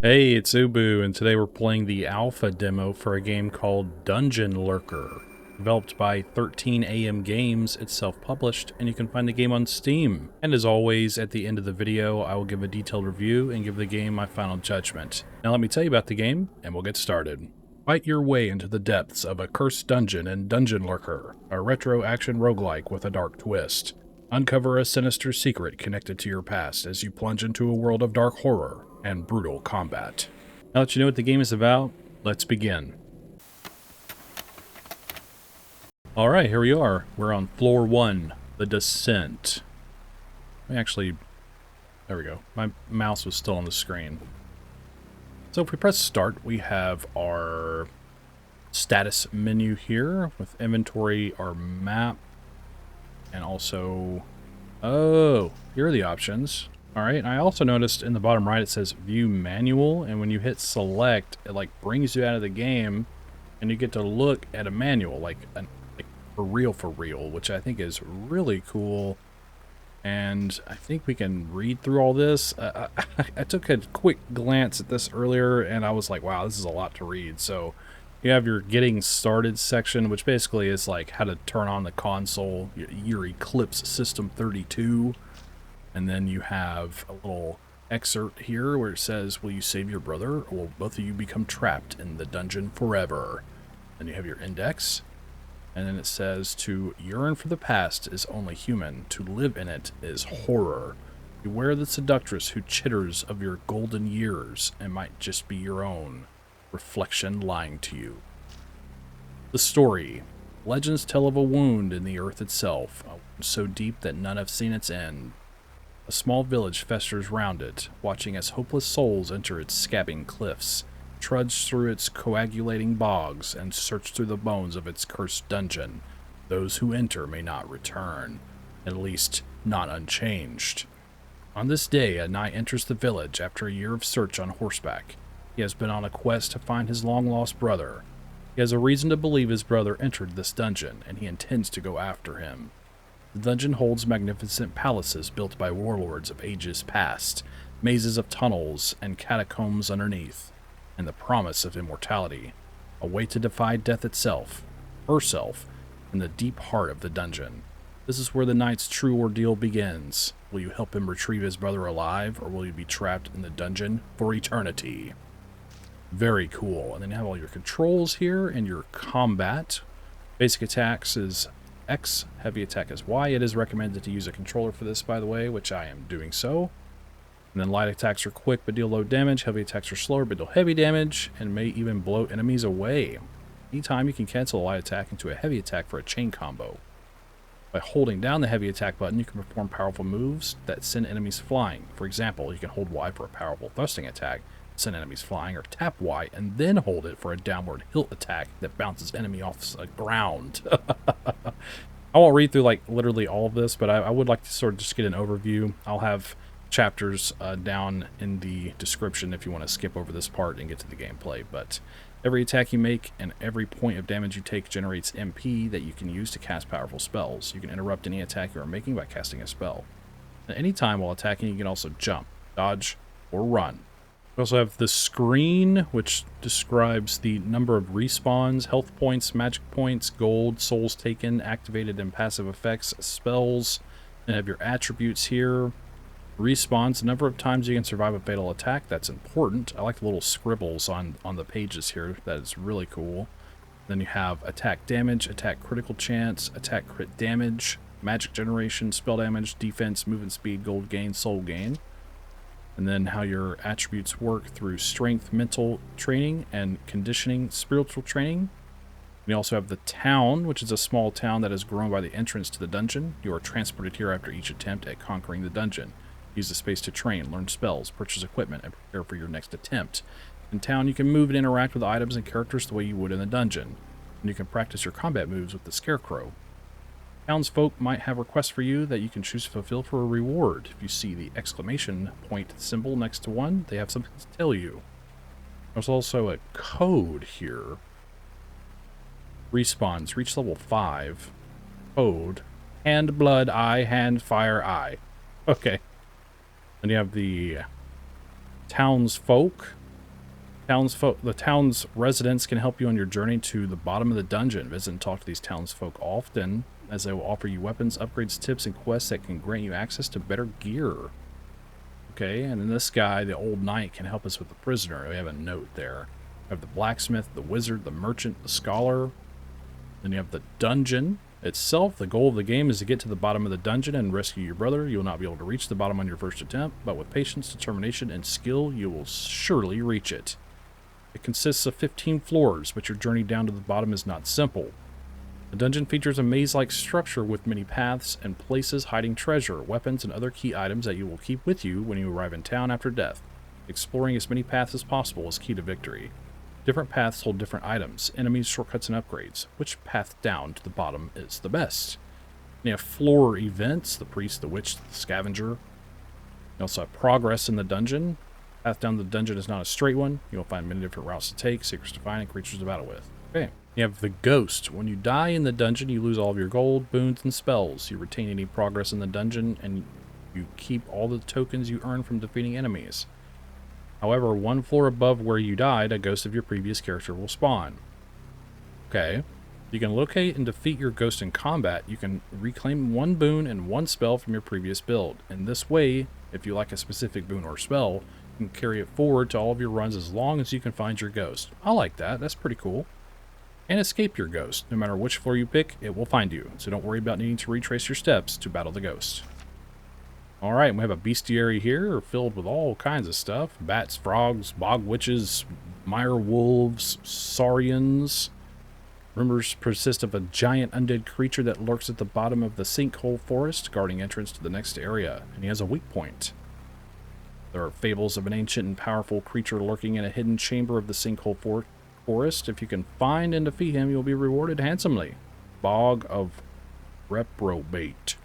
Hey, it's Ubu, and today we're playing the alpha demo for a game called Dungeon Lurker. Developed by 13am Games, it's self-published, and you can find the game on Steam. And as always, at the end of the video, I will give a detailed review and give the game my final judgment. Now let me tell you about the game, and we'll get started. Fight your way into the depths of a cursed dungeon in Dungeon Lurker, a retro action roguelike with a dark twist. Uncover a sinister secret connected to your past as you plunge into a world of dark horror and brutal combat. Now that you know what the game is about, let's begin. Alright, here we are. We're on floor 1, the descent. Actually, there we go. My mouse was still on the screen. So if we press start, we have our status menu here with inventory, our map, and also, oh, here are the options. All right, and I also noticed in the bottom right it says view manual, and when you hit select, it like brings you out of the game and you get to look at a manual, like for real, which I think is really cool. And I think we can read through all this. I took a quick glance at this earlier and I was like, wow, this is a lot to read. So you have your getting started section, which basically is like how to turn on the console, your Eclipse System 32. And then you have a little excerpt here where it says, will you save your brother, or will both of you become trapped in the dungeon forever? Then you have your index, and then it says, to yearn for the past is only human, to live in it is horror. Beware the seductress who chitters of your golden years and might just be your own reflection lying to you. The story. Legends tell of a wound in the earth itself, a wound so deep that none have seen its end. A small village festers round it, watching as hopeless souls enter its scabbing cliffs, trudge through its coagulating bogs, and search through the bones of its cursed dungeon. Those who enter may not return, at least not unchanged. On this day, a knight enters the village after a year of search on horseback. He has been on a quest to find his long-lost brother. He has a reason to believe his brother entered this dungeon, and he intends to go after him. The dungeon holds magnificent palaces built by warlords of ages past, mazes of tunnels and catacombs underneath, and the promise of immortality, a way to defy death itself, herself, in the deep heart of the dungeon. This is where the knight's true ordeal begins. Will you help him retrieve his brother alive, or will you be trapped in the dungeon for eternity? Very cool. And then you have all your controls here and your combat. Basic attacks is X, heavy attack is Y. It is recommended to use a controller for this, by the way, which I am doing so. And then light attacks are quick but deal low damage. Heavy attacks are slower but deal heavy damage and may even blow enemies away. Anytime you can cancel a light attack into a heavy attack for a chain combo. By holding down the heavy attack button, you can perform powerful moves that send enemies flying. For example, you can hold Y for a powerful thrusting attack, send enemies flying, or tap Y and then hold it for a downward hilt attack that bounces enemy off the ground. I won't read through like literally all of this, but I would like to sort of just get an overview. I'll have chapters down in the description if you want to skip over this part and get to the gameplay. But every attack you make and every point of damage you take generates MP that you can use to cast powerful spells. You can interrupt any attack you are making by casting a spell. At any time while attacking, you can also jump, dodge, or run. We also have the screen, which describes the number of respawns, health points, magic points, gold, souls taken, activated and passive effects, spells, and have your attributes here. Respawns, the number of times you can survive a fatal attack, that's important. I like the little scribbles on the pages here, that is really cool. Then you have attack damage, attack critical chance, attack crit damage, magic generation, spell damage, defense, movement speed, gold gain, soul gain. And then how your attributes work through strength, mental training, and conditioning, spiritual training. We also have the town, which is a small town that is grown by the entrance to the dungeon. You are transported here after each attempt at conquering the dungeon. Use the space to train, learn spells, purchase equipment, and prepare for your next attempt. In town, you can move and interact with items and characters the way you would in the dungeon. And you can practice your combat moves with the scarecrow. Townsfolk might have requests for you that you can choose to fulfill for a reward. If you see the exclamation point symbol next to one, they have something to tell you. There's also a code here. Respawns, reach level 5. Code, hand blood eye, hand fire eye. Okay. Then you have the townsfolk. The town's residents can help you on your journey to the bottom of the dungeon. Visit and talk to these townsfolk often, as they will offer you weapons, upgrades, tips, and quests that can grant you access to better gear. Okay, and then this guy, the old knight, can help us with the prisoner. We have a note there. We have the blacksmith, the wizard, the merchant, the scholar. Then you have the dungeon itself. The goal of the game is to get to the bottom of the dungeon and rescue your brother. You will not be able to reach the bottom on your first attempt, but with patience, determination, and skill, you will surely reach it. It consists of 15 floors, but your journey down to the bottom is not simple. The dungeon features a maze-like structure with many paths and places hiding treasure, weapons, and other key items that you will keep with you when you arrive in town after death. Exploring as many paths as possible is key to victory. Different paths hold different items, enemies, shortcuts, and upgrades. Which path down to the bottom is the best? And you have floor events, the priest, the witch, the scavenger. You also have progress in the dungeon. Path down the dungeon is not a straight one. You will find many different routes to take, secrets to find, and creatures to battle with. Okay. You have the ghost. When you die in the dungeon, you lose all of your gold, boons, and spells. You retain any progress in the dungeon, and you keep all the tokens you earn from defeating enemies. However, one floor above where you died, a ghost of your previous character will spawn. Okay. You can locate and defeat your ghost in combat. You can reclaim one boon and one spell from your previous build. In this way, if you like a specific boon or spell, you can carry it forward to all of your runs as long as you can find your ghost. I like that. That's pretty cool. And escape your ghost. No matter which floor you pick, it will find you. So don't worry about needing to retrace your steps to battle the ghost. Alright, we have a bestiary here filled with all kinds of stuff. Bats, frogs, bog witches, mire wolves, saurians. Rumors persist of a giant undead creature that lurks at the bottom of the sinkhole forest, guarding entrance to the next area, and he has a weak point. There are fables of an ancient and powerful creature lurking in a hidden chamber of the sinkhole forest. If you can find and defeat him, you'll be rewarded handsomely. Bog of reprobate.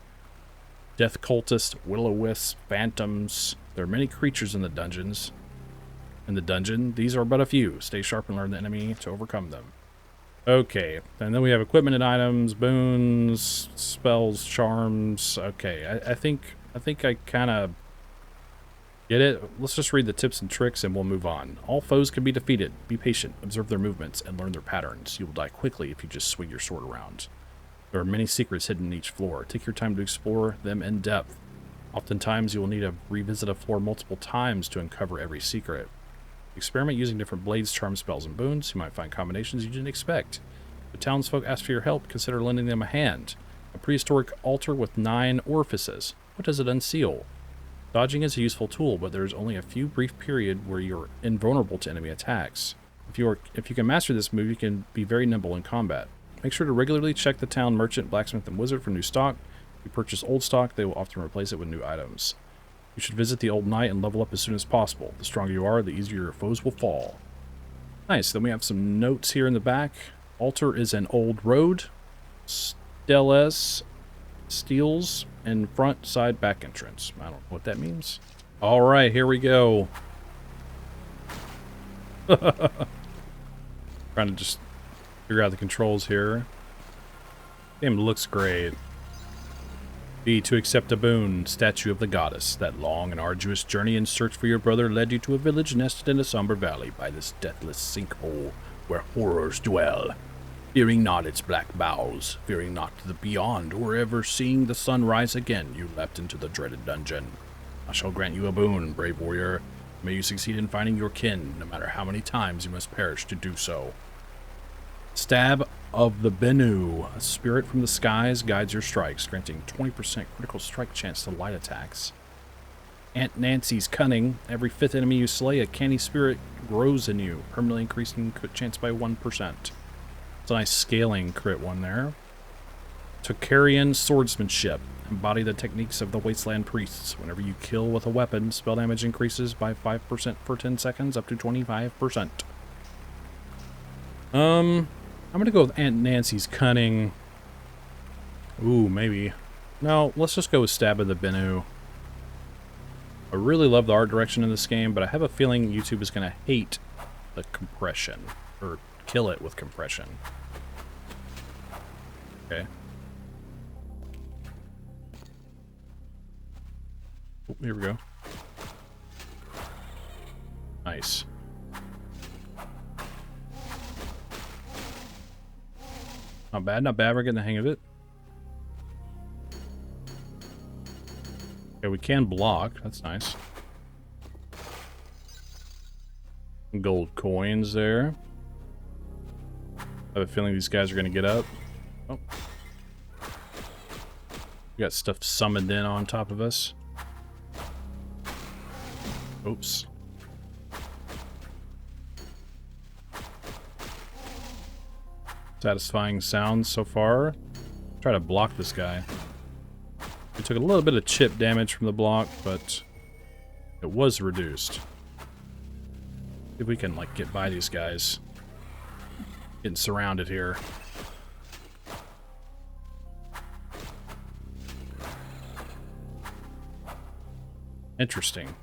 Death cultist, will-o-wisp, phantoms. There are many creatures in the dungeons. In the dungeon, these are but a few. Stay sharp and learn the enemy to overcome them. Okay, and then we have equipment and items, boons, spells, charms. Okay, I think I kind of get it. Let's just read the tips and tricks and we'll move on. All foes can be defeated. Be patient, observe their movements, and learn their patterns. You will die quickly if you just swing your sword around. There are many secrets hidden in each floor. Take your time to explore them in depth. Oftentimes, you will need to revisit a floor multiple times to uncover every secret. Experiment using different blades, charms, spells, and boons. You might find combinations you didn't expect. If the townsfolk ask for your help, consider lending them a hand. A prehistoric altar with 9 orifices. What does it unseal? Dodging is a useful tool, but there is only a few brief period where you're invulnerable to enemy attacks. If you can master this move, you can be very nimble in combat. Make sure to regularly check the town merchant, blacksmith, and wizard for new stock. If you purchase old stock, they will often replace it with new items. You should visit the old knight and level up as soon as possible. The stronger you are, the easier your foes will fall. Nice, then we have some notes here in the back. Altar is an old road. Steles, steels, and front, side, back entrance. I don't know what that means. Alright, here we go. Trying to just figure out the controls here. Game looks great. B, to accept a boon, statue of the goddess. That long and arduous journey in search for your brother led you to a village nested in a somber valley by this deathless sinkhole where horrors dwell. Fearing not its black boughs, fearing not the beyond, or ever seeing the sun rise again, you leapt into the dreaded dungeon. I shall grant you a boon, brave warrior. May you succeed in finding your kin, no matter how many times you must perish to do so. Stab of the Bennu. A spirit from the skies guides your strikes, granting 20% critical strike chance to light attacks. Aunt Nancy's Cunning. Every 5th enemy you slay, a canny spirit grows in you, permanently increasing crit chance by 1%. It's a nice scaling crit one there. Tokarian Swordsmanship. Embody the techniques of the Wasteland Priests. Whenever you kill with a weapon, spell damage increases by 5% for 10 seconds, up to 25%. I'm gonna go with Aunt Nancy's Cunning. Ooh, maybe. No, let's just go with Stab of the Bennu. I really love the art direction in this game, but I have a feeling YouTube is gonna hate the compression. Or kill it with compression. Okay. Oh, here we go. Nice. Not bad, not bad. We're getting the hang of it. Okay, we can block. That's nice. Gold coins there. I have a feeling these guys are going to get up. Oh. We got stuff summoned in on top of us. Oops. Satisfying sounds so far. Try to block this guy. We took a little bit of chip damage from the block, but it was reduced. See if we can, like, get by these guys. Getting surrounded here. Interesting.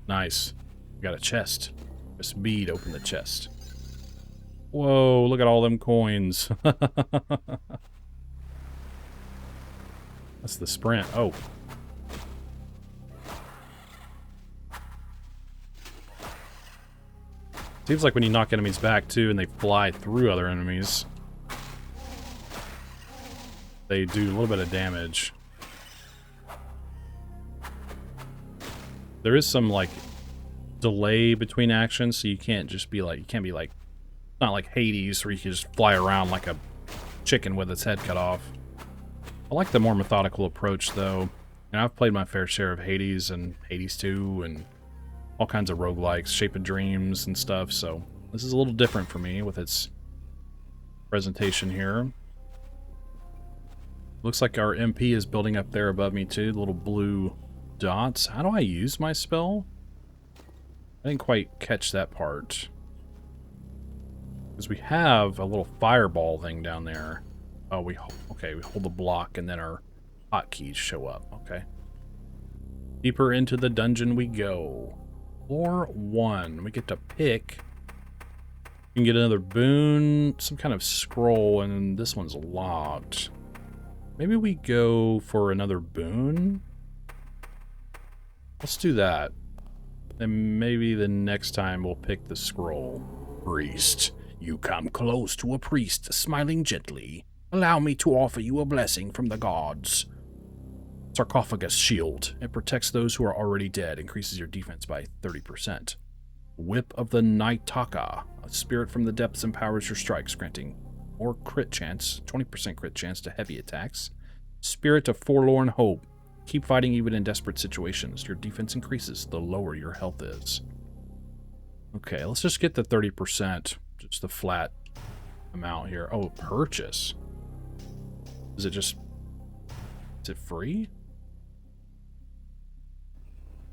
Nice. We got a chest. This bead opened the chest. Whoa, look at all them coins. That's the sprint. Oh. Seems like when you knock enemies back, too, and they fly through other enemies, they do a little bit of damage. There is some, like, delay between actions, so you can't just be like, not like Hades, where you can just fly around like a chicken with its head cut off. I like the more methodical approach, though. And I've played my fair share of Hades and Hades 2 and all kinds of roguelikes, Shape of Dreams and stuff, so this is a little different for me with its presentation here. Looks like our MP is building up there above me, too, the little blue dots. How do I use my spell? I didn't quite catch that part. Because we have a little fireball thing down there. Oh, okay, we hold the block and then our hotkeys show up. Okay. Deeper into the dungeon we go. Floor 1. We get to pick. We can get another boon, some kind of scroll, and this one's locked. Maybe we go for another boon? Let's do that. And maybe the next time we'll pick the scroll. Priest, you come close to a priest, smiling gently. Allow me to offer you a blessing from the gods. Sarcophagus shield. It protects those who are already dead. Increases your defense by 30%. Whip of the Naitaka. A spirit from the depths empowers your strikes, granting more crit chance, 20% crit chance to heavy attacks. Spirit of Forlorn Hope. Keep fighting even in desperate situations. Your defense increases the lower your health is. Okay, let's just get the 30%. Just the flat amount here. Oh, purchase. Is it free?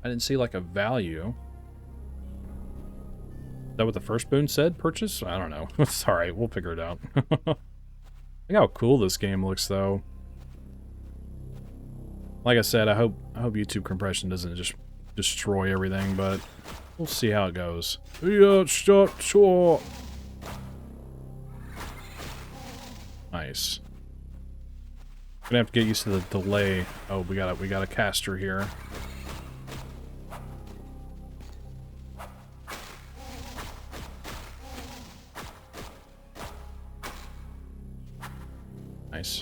I didn't see like a value. Is that what the first boon said? Purchase? I don't know. It's alright, we'll figure it out. Look how cool this game looks, though. Like I said, I hope YouTube compression doesn't just destroy everything, but we'll see how it goes. Yeah, sure. Nice. Gonna have to get used to the delay. Oh, we got a caster here. Nice.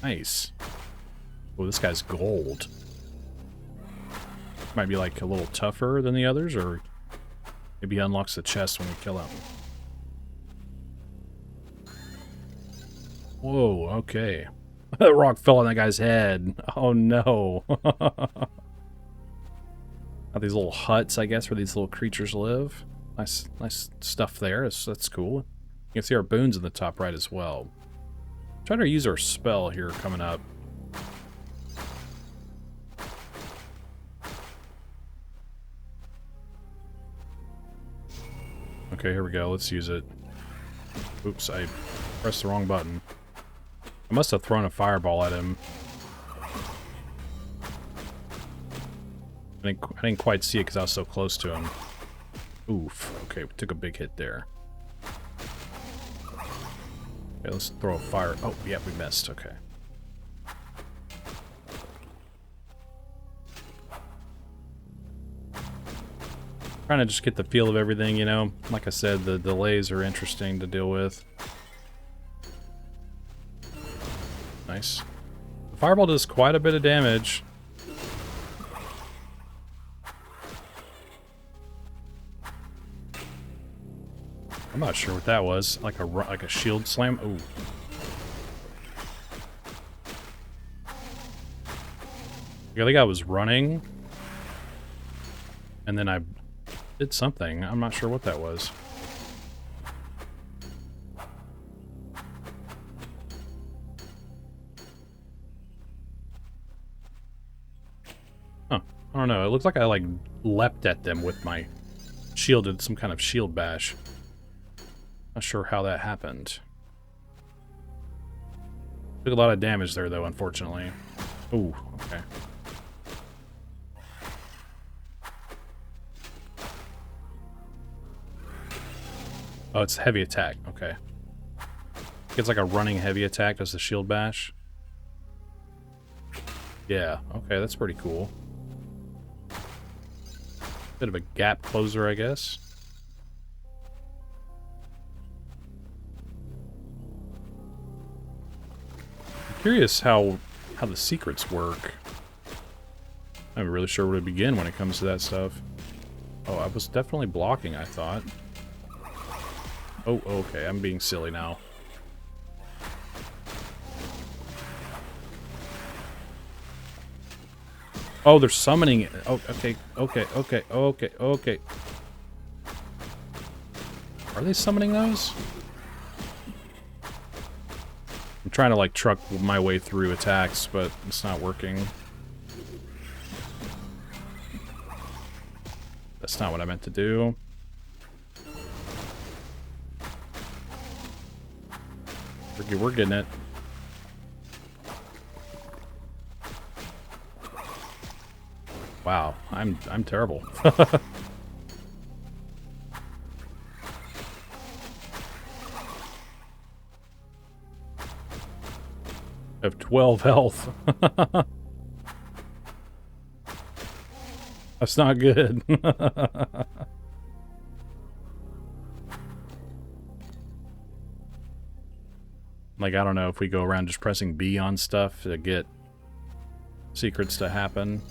Nice. Oh, this guy's gold. Might be like a little tougher than the others, or maybe he unlocks the chest when we kill him. Whoa, okay. That rock fell on that guy's head. Oh no. Got these little huts, I guess, where these little creatures live. Nice stuff there. That's cool. You can see our boons in the top right as well. Trying to use our spell here coming up. Okay, here we go. Let's use it. Oops, I pressed the wrong button. I must have thrown a fireball at him. I didn't quite see it because I was so close to him. Oof. Okay, we took a big hit there. Okay, let's throw a fire. Oh, yeah, we missed. Okay. Trying to just get the feel of everything, you know. Like I said, the delays are interesting to deal with. Nice. The fireball does quite a bit of damage. I'm not sure what that was. Like a shield slam. Ooh. The other guy was running, and then I did something. I'm not sure what that was. Huh. I don't know. It looks like I, like, leapt at them with my shield, did some kind of shield bash. Not sure how that happened. Took a lot of damage there, though, unfortunately. Ooh, okay. Oh, it's heavy attack. Okay. It's like a running heavy attack as the shield bash. Yeah, okay, that's pretty cool. Bit of a gap closer, I guess. I'm curious how the secrets work. I'm not really sure where to begin when it comes to that stuff. Oh, I was definitely blocking, I thought. Oh, okay, I'm being silly now. Oh, they're summoning it. Oh, okay, okay, okay, okay, okay. Are they summoning those? I'm trying to, like, truck my way through attacks, but it's not working. That's not what I meant to do. We're getting it. Wow, I'm terrible. I have 12 health. That's not good. Like, I don't know if we go around just pressing B on stuff to get secrets to happen.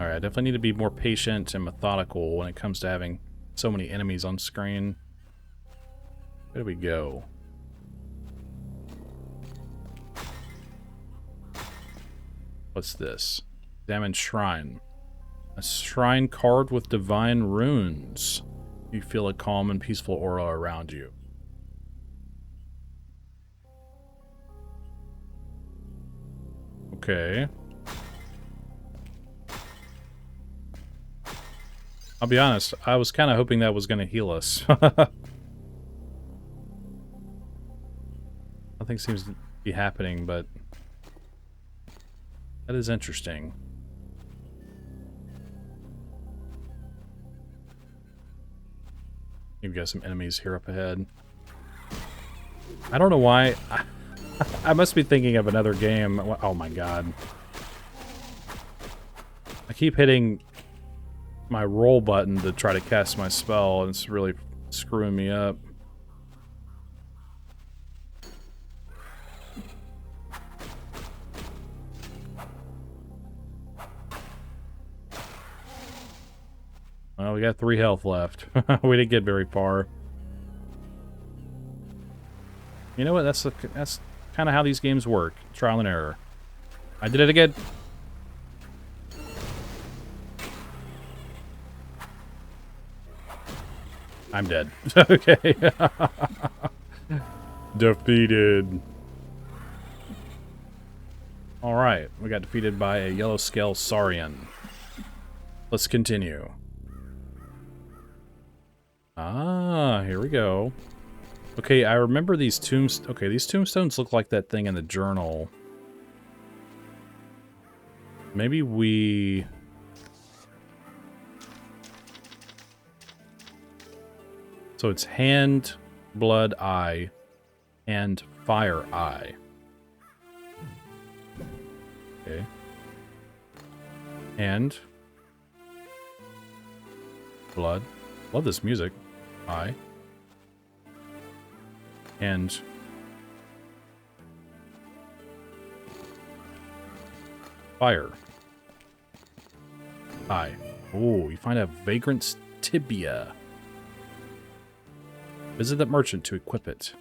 Alright, I definitely need to be more patient and methodical when it comes to having so many enemies on screen. Where do we go? What's this? Examine shrine. A shrine carved with divine runes. You feel a calm and peaceful aura around you. Okay. I'll be honest, I was kind of hoping that was going to heal us. Nothing seems to be happening, but that is interesting. You've got some enemies here up ahead. I don't know why. I must be thinking of another game. Oh my god. I keep hitting my roll button to try to cast my spell, and it's really screwing me up. Well, we got 3 health left. We didn't get very far. You know what? That's kind of how these games work. Trial and error. I did it again. I'm dead. Okay. Defeated. Alright, we got defeated by a yellow scale saurian. Let's continue. Ah, here we go. Okay, I remember these tombstones. Okay, these tombstones look like that thing in the journal. Maybe we So it's hand, blood, eye, and fire, eye. Okay. And blood. Love this music. Eye. And fire. Eye. Oh, you find a vagrant's tibia. Visit the merchant to equip it.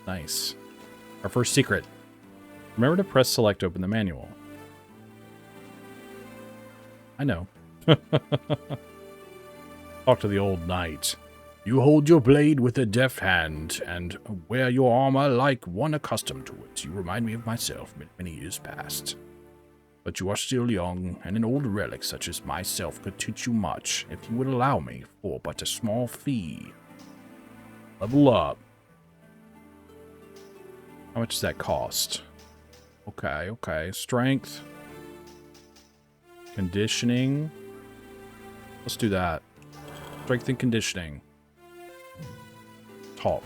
Nice. Our first secret. Remember to press select to open the manual. I know. Talk to the old knight. You hold your blade with a deft hand, and wear your armor like one accustomed to it. You remind me of myself many years past. But you are still young, and an old relic such as myself could teach you much if you would allow me for but a small fee. Level up. How much does that cost? Okay, okay. Strength. Conditioning. Let's do that. Strength and conditioning. Talk.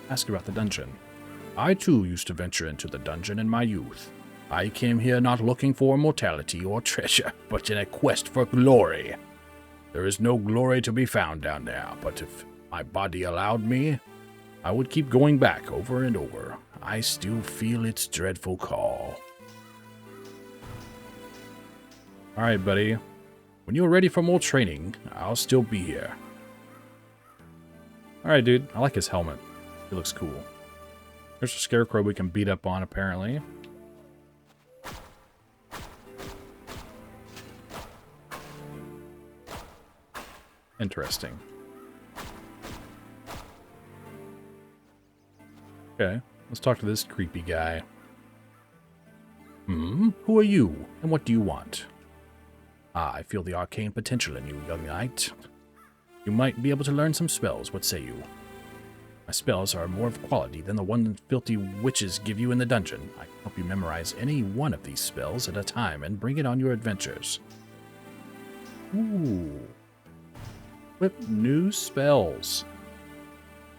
Ask about the dungeon. I too used to venture into the dungeon in my youth. I came here not looking for immortality or treasure, but in a quest for glory. There is no glory to be found down there, but if my body allowed me, I would keep going back over and over. I still feel its dreadful call. Alright, buddy. When you're ready for more training, I'll still be here. Alright, dude. I like his helmet. He looks cool. There's a scarecrow we can beat up on, apparently. Interesting. Okay, let's talk to this creepy guy. Who are you, and what do you want? Ah, I feel the arcane potential in you, young knight. You might be able to learn some spells, what say you? My spells are more of quality than the one filthy witches give you in the dungeon. I can help you memorize any one of these spells at a time and bring it on your adventures. Ooh. Equip new spells.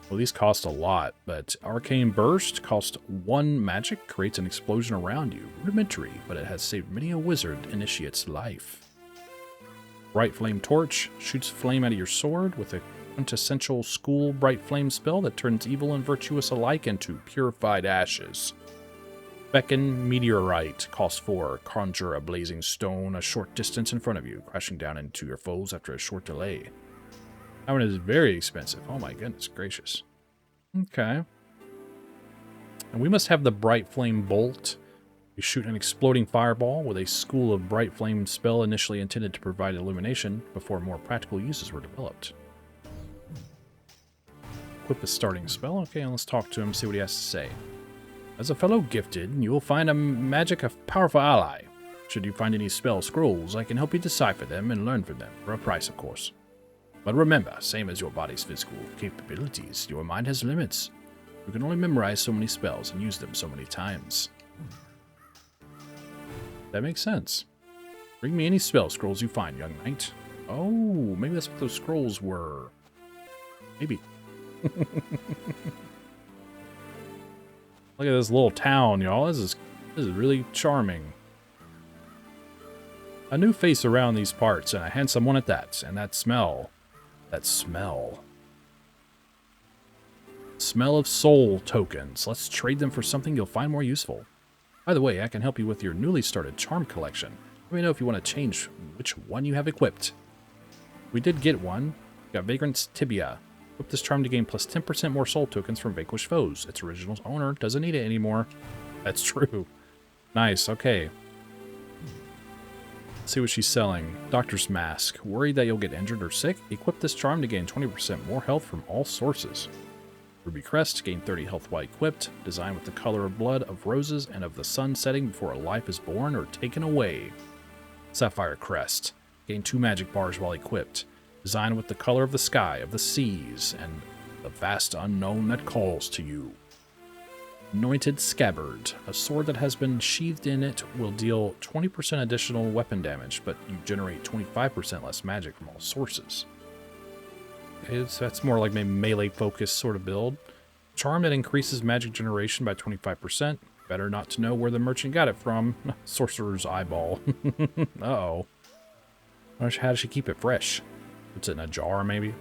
Well, these cost a lot, but Arcane Burst costs 1 magic, creates an explosion around you. Rudimentary, but it has saved many a wizard initiate's life. Bright Flame Torch shoots flame out of your sword with a quintessential school Bright Flame spell that turns evil and virtuous alike into purified ashes. Beckon Meteorite costs 4. Conjure a blazing stone a short distance in front of you, crashing down into your foes after a short delay. That one is very expensive. Oh my goodness gracious. Okay. And we must have the Bright Flame Bolt. You shoot an exploding fireball with a school of Bright Flame spell initially intended to provide illumination before more practical uses were developed. Equip a starting spell. Okay, and let's talk to him, see what he has to say. As a fellow gifted, you will find a magic a powerful ally. Should you find any spell scrolls, I can help you decipher them and learn from them, for a price, of course. But remember, same as your body's physical capabilities, your mind has limits. You can only memorize so many spells and use them so many times. That makes sense. Bring me any spell scrolls you find, young knight. Oh, maybe that's what those scrolls were. Maybe. Look at this little town, y'all. This is really charming. A new face around these parts, and a handsome one at that. And that smell. That smell. Smell of soul tokens. Let's trade them for something you'll find more useful. By the way, I can help you with your newly started charm collection. Let me know if you want to change which one you have equipped. We did get one. We got Vagrant's Tibia. Equip this charm to gain plus 10% more soul tokens from vanquished foes. Its original owner doesn't need it anymore. That's true. Nice, okay. Let's see what she's selling. Doctor's Mask. Worried that you'll get injured or sick? Equip this charm to gain 20% more health from all sources. Ruby Crest. Gain 30 health while equipped. Designed with the color of blood, of roses, and of the sun setting before a life is born or taken away. Sapphire Crest. Gain 2 magic bars while equipped. Designed with the color of the sky, of the seas, and the vast unknown that calls to you. Anointed Scabbard. A sword that has been sheathed in it will deal 20% additional weapon damage, but you generate 25% less magic from all sources. That's more like maybe melee focused sort of build. Charm that increases magic generation by 25%. Better not to know where the merchant got it from. Sorcerer's eyeball. Uh-oh. How does she keep it fresh? Puts it in a jar, maybe?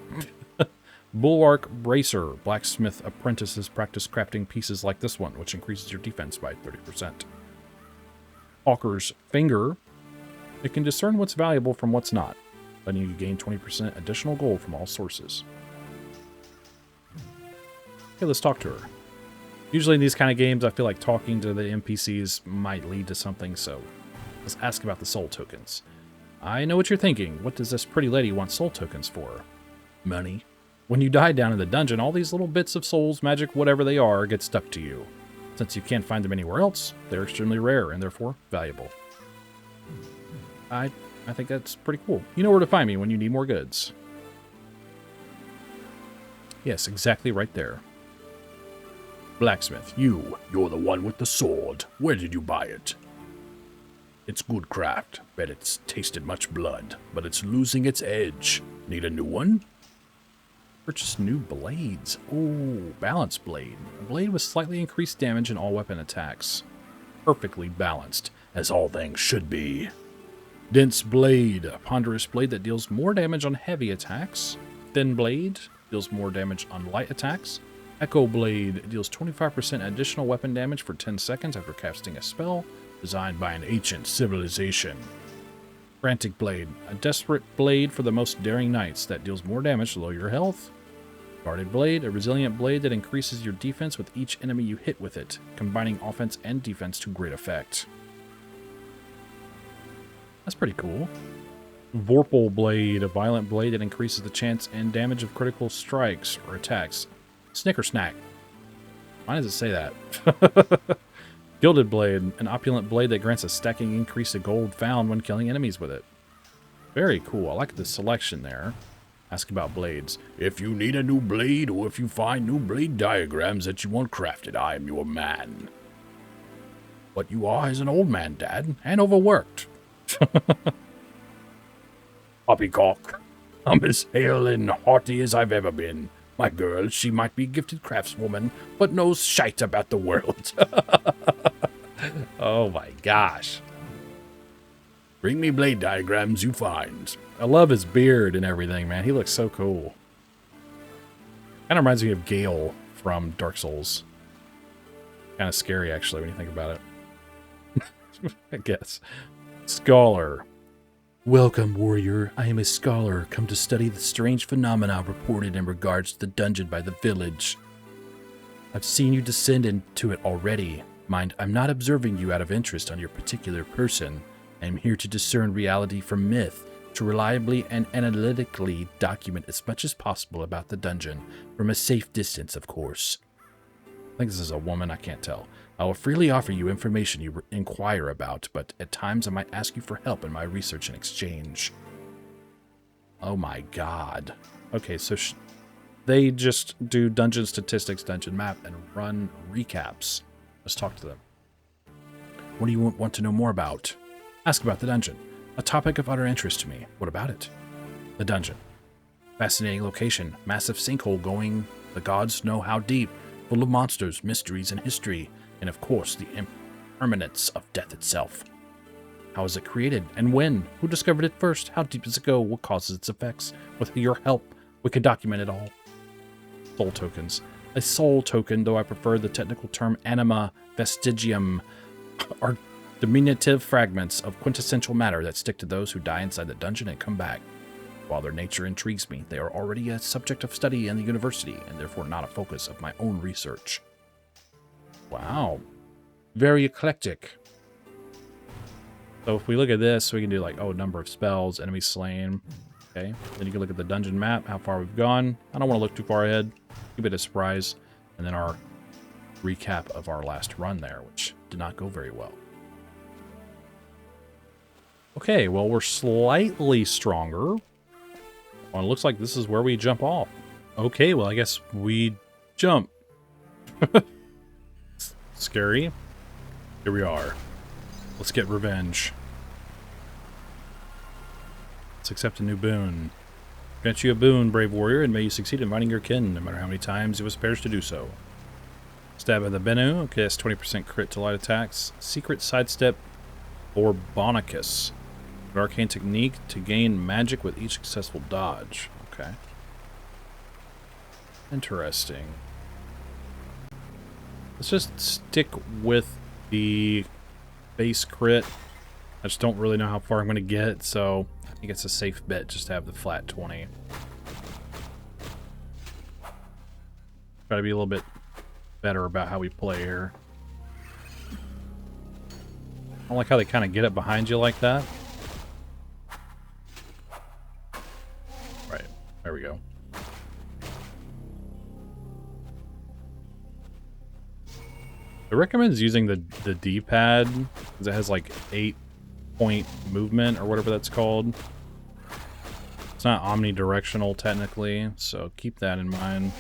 Bulwark Bracer. Blacksmith apprentices practice crafting pieces like this one, which increases your defense by 30%. Hawker's Finger. It can discern what's valuable from what's not, letting you gain 20% additional gold from all sources. Okay, let's talk to her. Usually in these kind of games, I feel like talking to the NPCs might lead to something, so let's ask about the soul tokens. I know what you're thinking. What does this pretty lady want soul tokens for? Money. When you die down in the dungeon, all these little bits of souls, magic, whatever they are, get stuck to you. Since you can't find them anywhere else, they're extremely rare and therefore valuable. I think that's pretty cool. You know where to find me when you need more goods. Yes, exactly right there. Blacksmith, you're the one with the sword. Where did you buy it? It's good craft. Bet it's tasted much blood, but it's losing its edge. Need a new one? Purchase new blades. Oh, balanced blade. A blade with slightly increased damage in all weapon attacks. Perfectly balanced, as all things should be. Dense blade. A ponderous blade that deals more damage on heavy attacks. Thin blade deals more damage on light attacks. Echo blade deals 25% additional weapon damage for 10 seconds after casting a spell. Designed by an ancient civilization. Frantic blade. A desperate blade for the most daring knights that deals more damage to lower your health. Guarded blade. A resilient blade that increases your defense with each enemy you hit with it, combining offense and defense to great effect. That's pretty cool. Vorpal blade. A violent blade that increases the chance and damage of critical strikes or attacks. Snicker snack. Why does it say that? Gilded blade. An opulent blade that grants a stacking increase to gold found when killing enemies with it. Very cool. I like the selection there. Ask about blades. If you need a new blade or if you find new blade diagrams that you want crafted, I am your man. What you are is an old man, Dad, and overworked. Poppycock. I'm as hale and hearty as I've ever been. My girl, she might be a gifted craftswoman, but knows shite about the world. Oh my gosh. Bring me blade diagrams you find. I love his beard and everything, man. He looks so cool. Kind of reminds me of Gale from Dark Souls. Kind of scary, actually, when you think about it. I guess. Scholar. Welcome, warrior. I am a scholar, come to study the strange phenomena reported in regards to the dungeon by the village. I've seen you descend into it already. Mind, I'm not observing you out of interest on your particular person. I am here to discern reality from myth, to reliably and analytically document as much as possible about the dungeon, from a safe distance, of course. I think this is a woman, I can't tell. I will freely offer you information you inquire about, but at times I might ask you for help in my research in exchange. Oh my god. Okay, so they just do dungeon statistics, dungeon map, and run recaps. Let's talk to them. What do you want to know more about? Ask about the dungeon. A topic of utter interest to me. What about it? The dungeon. Fascinating location. Massive sinkhole going the gods know how deep. Full of monsters, mysteries, and history. And of course, the impermanence of death itself. How was it created? And when? Who discovered it first? How deep does it go? What causes its effects? With your help, we can document it all. Soul tokens. A soul token, though I prefer the technical term anima vestigium, are diminutive fragments of quintessential matter that stick to those who die inside the dungeon and come back. While their nature intrigues me, they are already a subject of study in the university, and therefore not a focus of my own research. Wow. Very eclectic. So if we look at this, we can do like, oh, number of spells, enemies slain. Okay. Then you can look at the dungeon map, how far we've gone. I don't want to look too far ahead. Keep it a surprise. And then our recap of our last run there, which did not go very well. Okay, well, we're slightly stronger. Well, it looks like this is where we jump off. Okay, well, I guess we jump. Scary. Here we are. Let's get revenge. Let's accept a new boon. Grant you a boon, brave warrior, and may you succeed in finding your kin, no matter how many times it was perished to do so. Stab of the Bennu. Okay, that's 20% crit to light attacks. Secret sidestep or Bonicus. An arcane technique to gain magic with each successful dodge. Okay. Interesting. Let's just stick with the base crit. I just don't really know how far I'm going to get, so I think it's a safe bet just to have the flat 20. Try to be a little bit better about how we play here. I don't like how they kind of get it behind you like that. Right, there we go. I recommend using the D-pad because it has like 8-point movement or whatever that's called. It's not omnidirectional technically, so keep that in mind.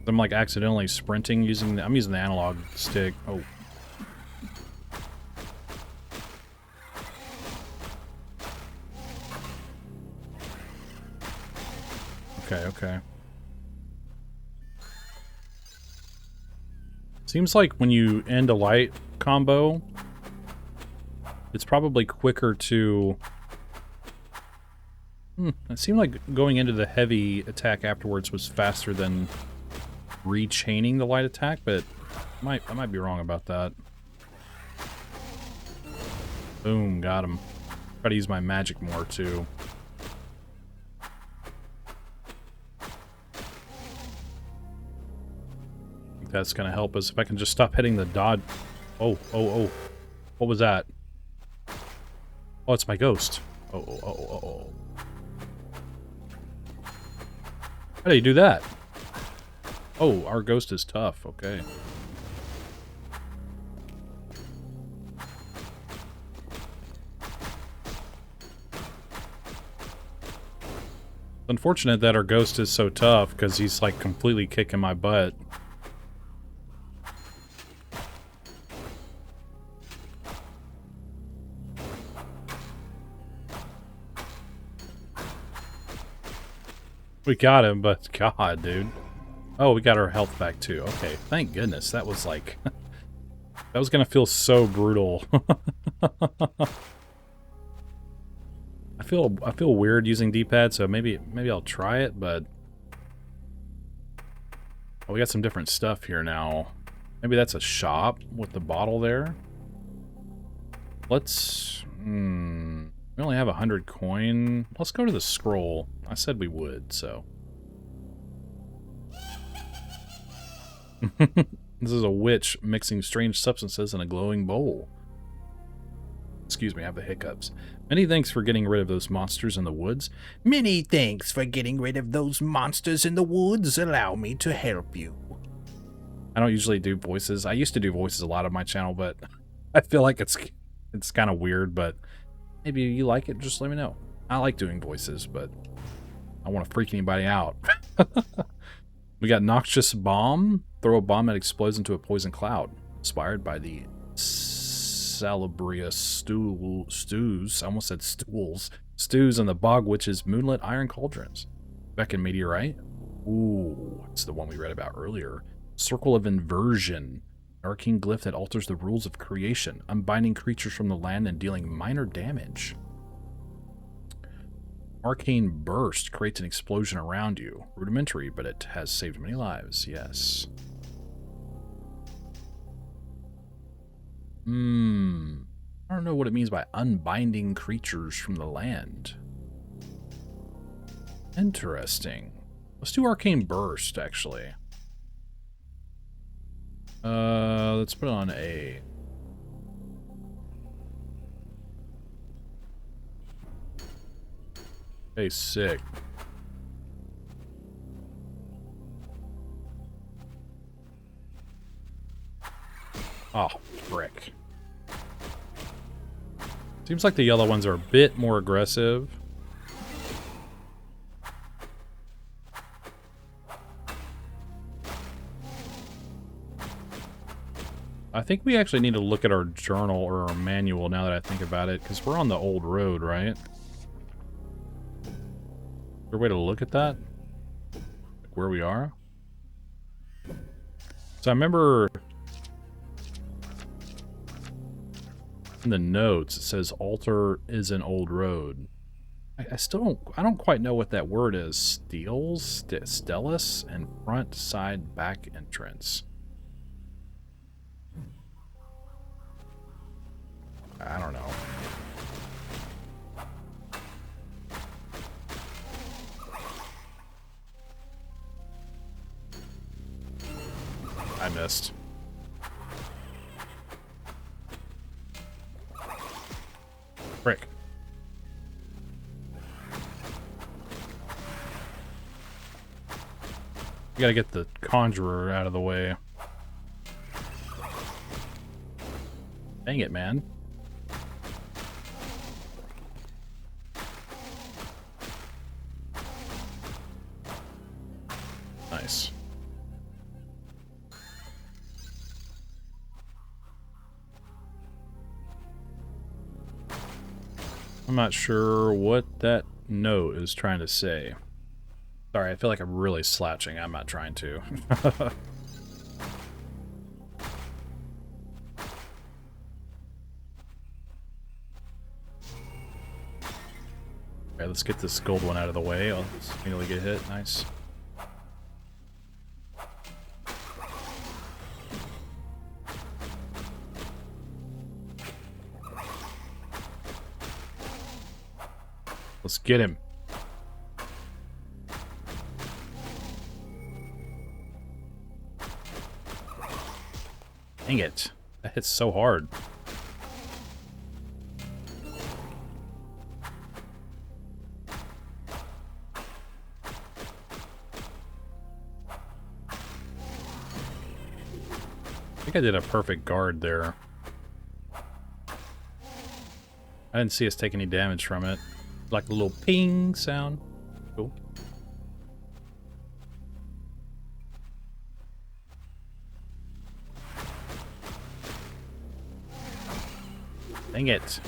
I'm like accidentally sprinting using I'm using the analog stick. Oh. Okay. Seems like when you end a light combo, it's probably quicker to... It seemed like going into the heavy attack afterwards was faster than rechaining the light attack, but I might be wrong about that. Boom, got him. Try to use my magic more, too. That's gonna help us if I can just stop hitting the dodge. Oh. What was that? Oh, it's my ghost. Oh. How do you do that? Oh, our ghost is tough. Okay. It's unfortunate that our ghost is so tough because he's like completely kicking my butt. We got him, but God, dude. Oh, we got our health back too. Okay, thank goodness. That was like... that was gonna feel so brutal. I feel weird using D-pad, so maybe I'll try it, but... Oh, we got some different stuff here now. Maybe that's a shop with the bottle there. Let's... We only have 100 coin. Let's go to the scroll. I said we would, so. This is a witch mixing strange substances in a glowing bowl. Excuse me, I have the hiccups. Many thanks for getting rid of those monsters in the woods. Many thanks for getting rid of those monsters in the woods. Allow me to help you. I don't usually do voices. I used to do voices a lot on my channel, but I feel like it's kind of weird, but maybe you like it, just let me know. I like doing voices, but I don't want to freak anybody out. We got Noxious Bomb. Throw a bomb that explodes into a poison cloud. Inspired by the Salubrious stews. I almost said stools. Stews and the Bog Witch's Moonlit Iron Cauldrons. Beck and Meteorite. Ooh, it's the one we read about earlier. Circle of Inversion. Arcane glyph that alters the rules of creation, unbinding creatures from the land and dealing minor damage. Arcane Burst creates an explosion around you. Rudimentary, but it has saved many lives, yes. I don't know what it means by unbinding creatures from the land. Interesting. Let's do Arcane Burst, actually. Let's put it on A. Hey, sick. Oh, frick. Seems like the yellow ones are a bit more aggressive. I think we actually need to look at our journal or our manual now that I think about it, because we're on the old road, right? there a way to look at that? Like where we are? So I remember in the notes it says altar is an old road. I still don't quite know what that word is. Stellus, and front, side, back entrance. I don't know. I missed. Frick. You gotta get the conjurer out of the way. Dang it, man. Nice. I'm not sure what that note is trying to say. Sorry, I feel like I'm really slouching. I'm not trying to. Okay, let's get this gold one out of the way. I'll immediately get hit. Nice. Let's get him. Dang it. That hits so hard. I think I did a perfect guard there. I didn't see us take any damage from it. Like a little ping sound. Cool. Dang it.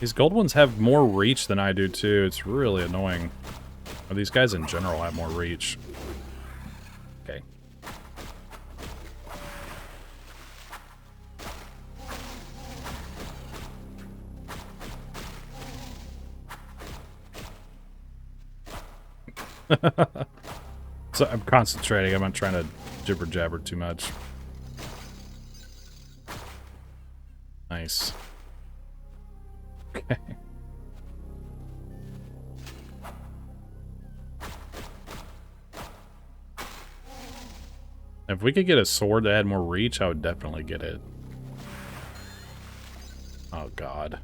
These gold ones have more reach than I do too. It's really annoying. Or these guys in general have more reach. Okay. So I'm concentrating. I'm not trying to jibber jabber too much. Nice. Okay. If we could get a sword that had more reach, I would definitely get it. Oh god.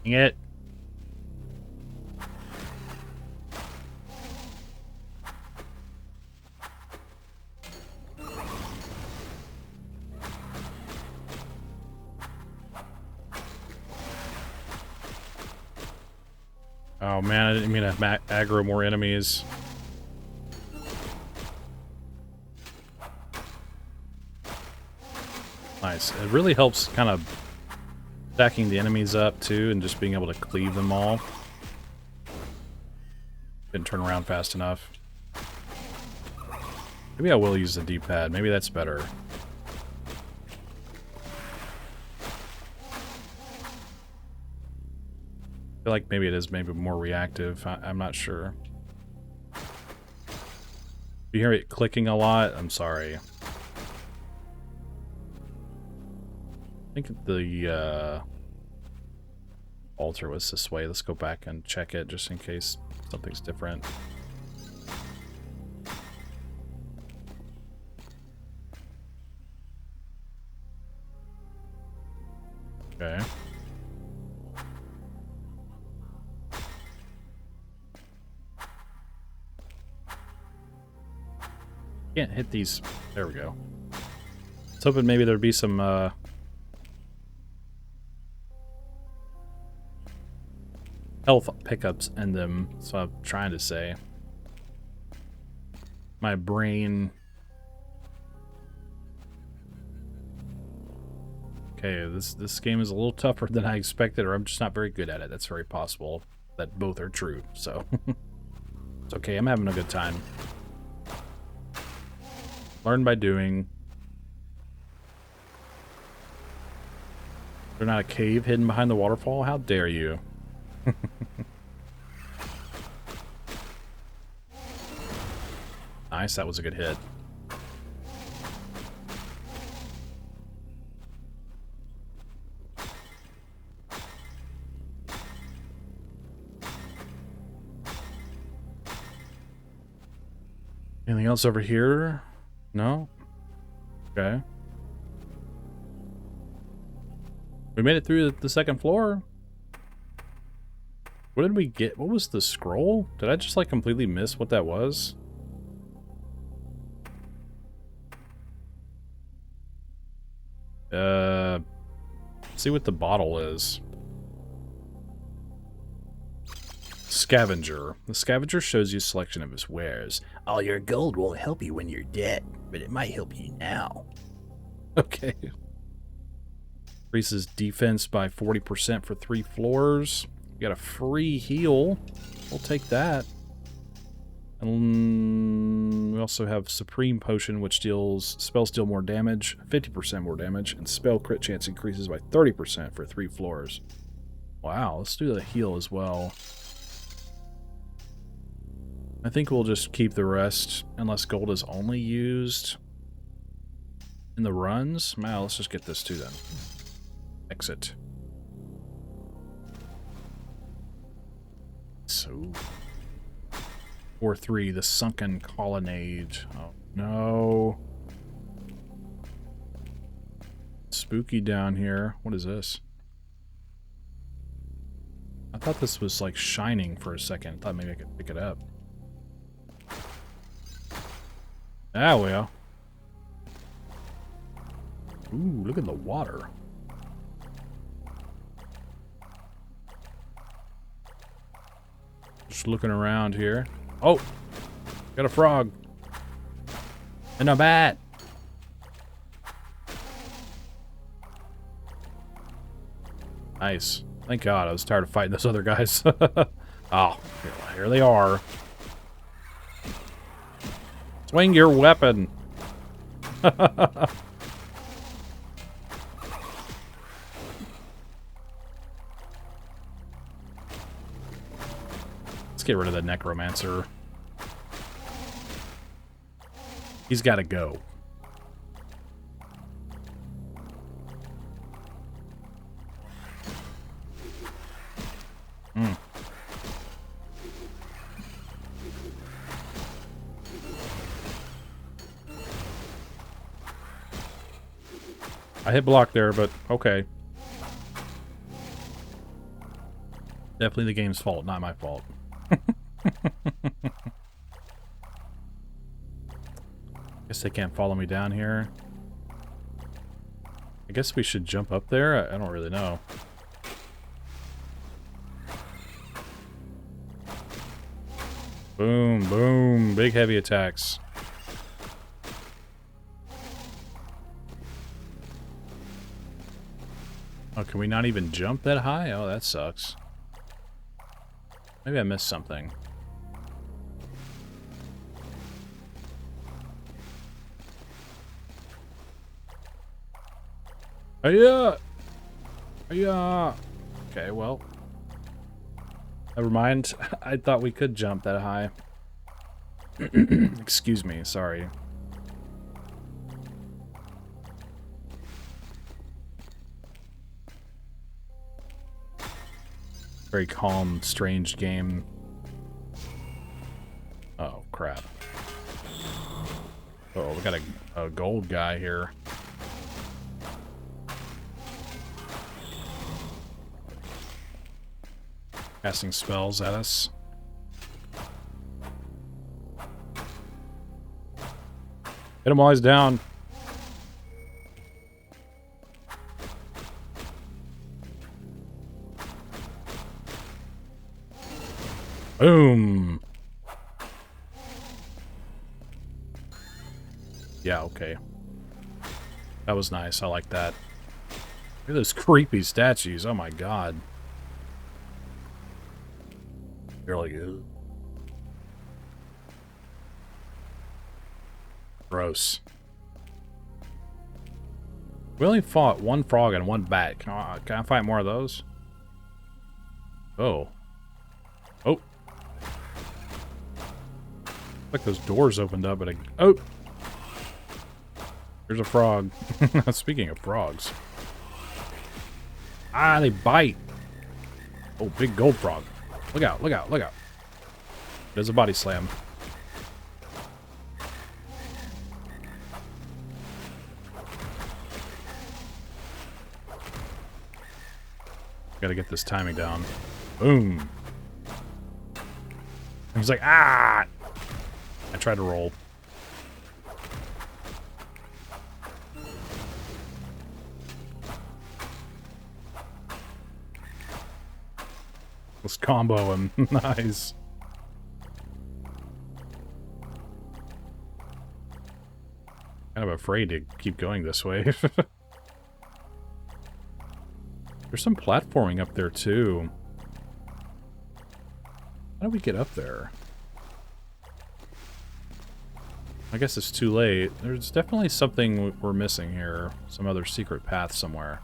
Dang it. Oh man, I didn't mean to aggro more enemies. Nice. It really helps kind of stacking the enemies up too and just being able to cleave them all. Didn't turn around fast enough. Maybe I will use the D-pad. Maybe that's better. I feel like maybe it is maybe more reactive. I'm not sure. If you hear it clicking a lot, I'm sorry. I think the altar was this way. Let's go back and check it just in case something's different. Okay. Can't hit these. There we go. I was hoping maybe there'd be some health pickups in them. So I'm trying to say. My brain Okay, this game is a little tougher than I expected, or I'm just not very good at it. That's very possible that both are true, so. It's okay, I'm having a good time. Learn by doing. There's not a cave hidden behind the waterfall? How dare you? Nice, that was a good hit. Anything else over here? No? Okay. We made it through the second floor. What did we get? What was the scroll? Did I just like completely miss what that was? See what the bottle is. Scavenger. The scavenger shows you a selection of his wares. All your gold won't help you when you're dead, but it might help you now. Okay. Increases defense by 40% for 3 floors. You got a free heal. We'll take that. And we also have Supreme Potion, which deals spells deal more damage, 50% more damage, and spell crit chance increases by 30% for 3 floors. Wow, let's do the heal as well. I think we'll just keep the rest, unless gold is only used in the runs. Wow, let's just get this too then. Exit. So... 4-3, the sunken colonnade. Oh, no. Spooky down here. What is this? I thought this was like shining for a second. I thought maybe I could pick it up. Ah, well. Ooh, look at the water. Just looking around here. Oh! Got a frog. And a bat! Nice. Thank God, I was tired of fighting those other guys. Oh, here they are. Swing your weapon! Let's get rid of the necromancer. He's got to go. I hit block there, but okay. Definitely the game's fault, not my fault. Guess they can't follow me down here. I guess we should jump up there? I don't really know. Boom, boom. Big heavy attacks. Oh, can we not even jump that high? Oh, that sucks. Maybe I missed something. Yeah. Yeah. Okay, well. Never mind. I thought we could jump that high. Excuse me, sorry. Very calm, strange game. Oh, crap. Oh, we got a gold guy here. Casting spells at us. Hit him while he's down. Boom. Yeah, okay. That was nice. I like that. Look at those creepy statues. Oh my god. They're like, ugh. Gross. We only fought one frog and one bat. Can I fight more of those? Oh. Oh. Like those doors opened up and oh! There's a frog. Speaking of frogs. Ah, they bite. Oh, big gold frog. Look out, look out, look out. There's a body slam. Gotta get this timing down. Boom. I was like, ah! I tried to roll. Let's combo him. Nice. Kind of afraid to keep going this way. There's some platforming up there, too. How do we get up there? I guess it's too late. There's definitely something we're missing here. Some other secret path somewhere.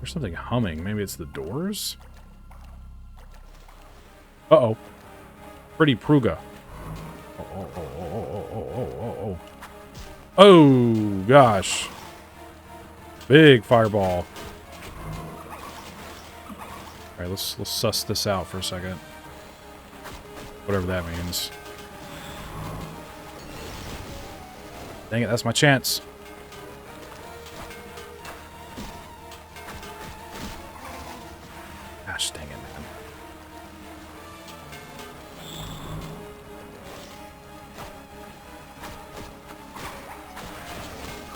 There's something humming. Maybe it's the doors? Uh-oh. Pretty Pruga. Oh. Oh, gosh. Big fireball. Alright, let's suss this out for a second. Whatever that means. Dang it, that's my chance. Gosh, dang it, man.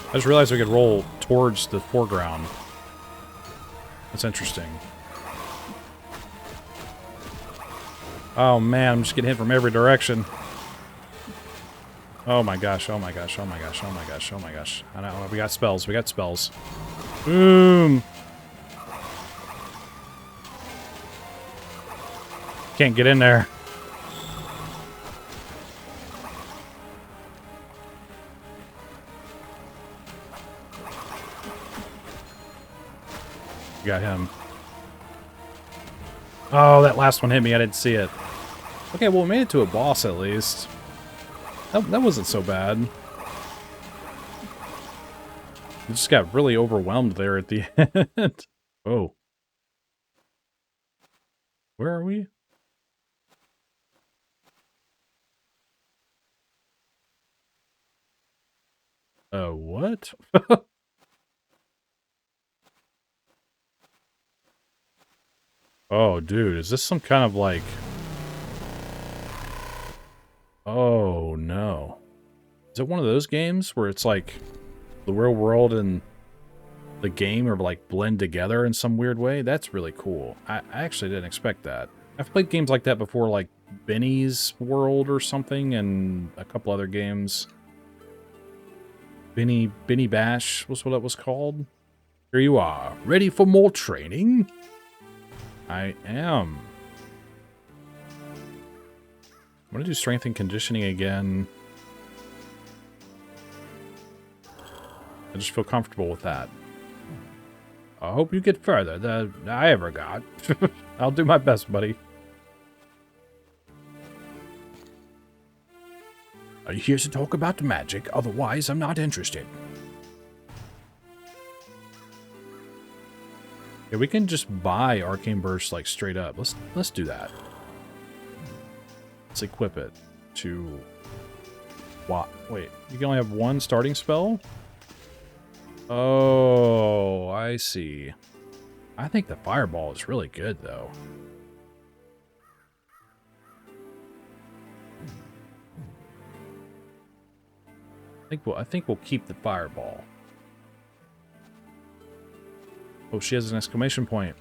I just realized we could roll towards the foreground. That's interesting. Oh man, I'm just getting hit from every direction. Oh my gosh, oh my gosh, oh my gosh, oh my gosh, oh my gosh. I know, we got spells, we got spells. Boom! Can't get in there. Got him. Oh, that last one hit me. I didn't see it. Okay, well, we made it to a boss at least. That wasn't so bad. We just got really overwhelmed there at the end. Oh. Where are we? What? Oh, dude, is this some kind of like... Oh, no. Is it one of those games where it's like the real world and the game are like blend together in some weird way? That's really cool. I actually didn't expect that. I've played games like that before, like Benny's World or something, and a couple other games. Benny Bash was what it was called. Here you are, ready for more training? I am. I'm gonna do strength and conditioning again. I just feel comfortable with that. I hope you get further than I ever got. I'll do my best, buddy. Are you here to talk about magic? Otherwise, I'm not interested. Yeah, we can just buy Arcane Burst like straight up. Let's do that. Let's equip it to what? Wait, you can only have one starting spell? Oh, I see. I think the fireball is really good though. I think we'll keep the fireball. Oh, she has an exclamation point.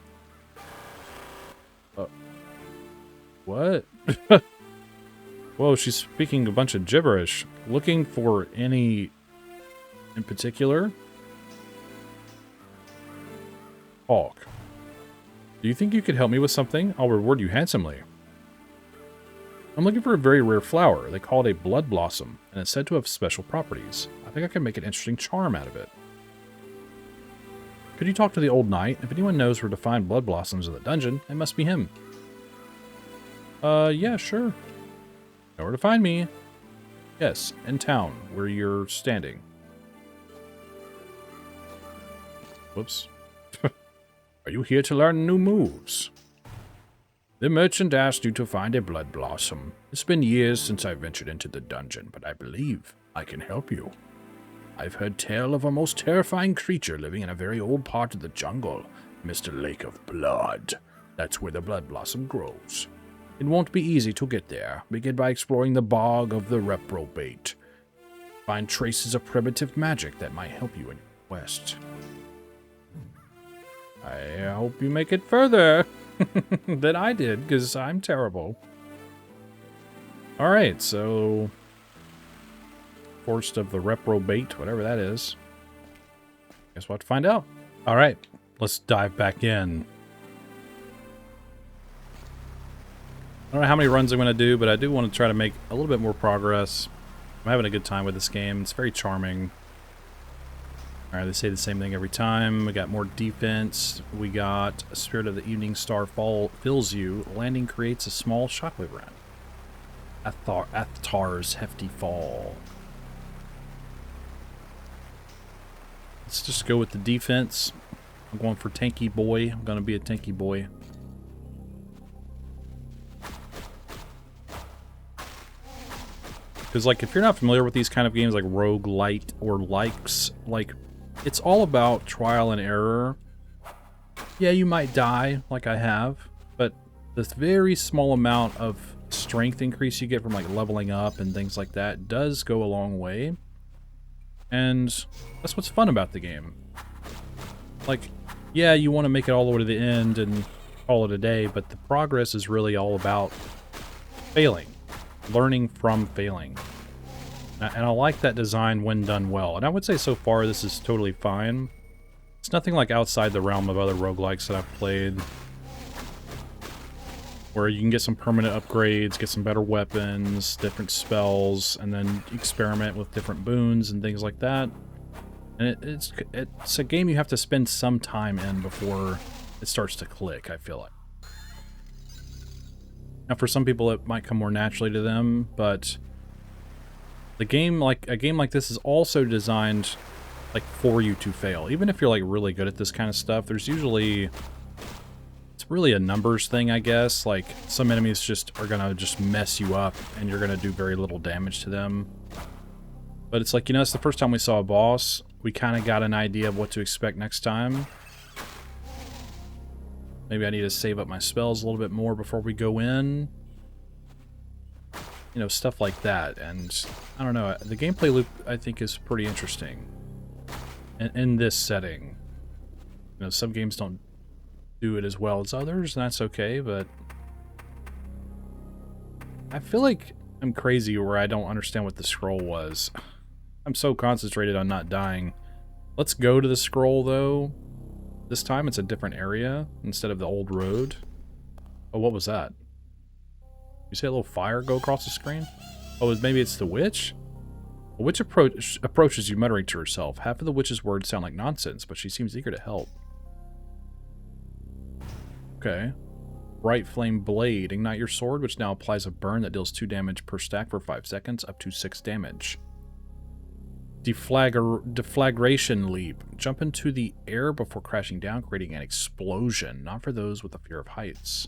What? Whoa, she's speaking a bunch of gibberish. Looking for any in particular? Talk. Do you think you could help me with something? I'll reward you handsomely. I'm looking for a very rare flower. They call it a blood blossom, and it's said to have special properties. I think I can make an interesting charm out of it. Could you talk to the old knight? If anyone knows where to find blood blossoms in the dungeon, it must be him. Yeah, sure. Know where to find me. Yes, in town, where you're standing. Whoops. Are you here to learn new moves? The merchant asked you to find a blood blossom. It's been years since I ventured into the dungeon, but I believe I can help you. I've heard tell of a most terrifying creature living in a very old part of the jungle, Mr. Lake of Blood. That's where the blood blossom grows. It won't be easy to get there. Begin by exploring the bog of the reprobate. Find traces of primitive magic that might help you in your quest. I hope you make it further than I did, because I'm terrible. Alright, so... Forest of the Reprobate, whatever that is. Guess we'll have to find out. Alright, let's dive back in. I don't know how many runs I'm going to do, but I do want to try to make a little bit more progress. I'm having a good time with this game. It's very charming. Alright, they say the same thing every time. We got more defense. We got Spirit of the Evening Star fills you. Landing creates a small shockwave round. Athar's Hefty Fall. Let's just go with the defense. I'm going for tanky boy. I'm going to be a tanky boy. Because, like, if you're not familiar with these kind of games like roguelite or likes, like, it's all about trial and error. Yeah, you might die, like I have, but this very small amount of strength increase you get from, like, leveling up and things like that does go a long way. And that's what's fun about the game. Like, yeah, you want to make it all the way to the end and call it a day, but the progress is really all about failing. Learning from failing. And I like that design when done well. And I would say so far this is totally fine. It's nothing like outside the realm of other roguelikes that I've played, where you can get some permanent upgrades, get some better weapons, different spells, and then experiment with different boons and things like that. And it's a game you have to spend some time in before it starts to click, I feel like. Now, for some people, it might come more naturally to them, but a game like this is also designed like for you to fail. Even if you're like really good at this kind of stuff, there's usually it's really a numbers thing, I guess. Like some enemies just are gonna just mess you up, and you're gonna do very little damage to them. But it's like, you know, it's the first time we saw a boss. We kind of got an idea of what to expect next time. Maybe I need to save up my spells a little bit more before we go in. You know, stuff like that. And I don't know, the gameplay loop I think is pretty interesting in this setting. You know, some games don't do it as well as others, and that's okay, but I feel like I'm crazy where I don't understand what the scroll was. I'm so concentrated on not dying. Let's go to the scroll, though. This time it's a different area instead of the old road. Oh, what was that? You see a little fire go across the screen? Oh, maybe it's the witch? A witch approaches you muttering to herself. Half of the witch's words sound like nonsense, but she seems eager to help. Okay. Bright Flame Blade. Ignite your sword, which now applies a burn that deals 2 damage per stack for 5 seconds, up to 6 damage. Deflagration Leap. Jump into the air before crashing down, creating an explosion. Not for those with a fear of heights.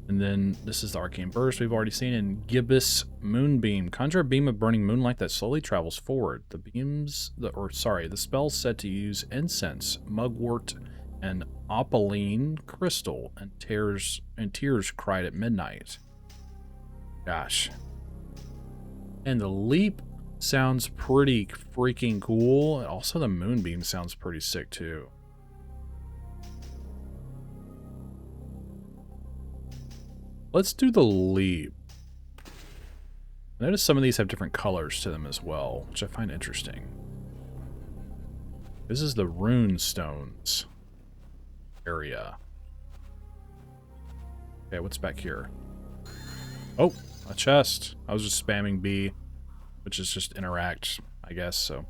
And then this is the Arcane Burst we've already seen. In Gibbous Moonbeam. Conjure a beam of burning moonlight that slowly travels forward. The spell's said to use incense, mugwort, and opaline crystal, and tears cried at midnight. Gosh. And the leap sounds pretty freaking cool. Also, the moonbeam sounds pretty sick too. Let's do the leap. I notice some of these have different colors to them as well, which I find interesting. This is the rune stones area. Okay, what's back here? Oh, a chest. I was just spamming B, which is just interact, I guess, so.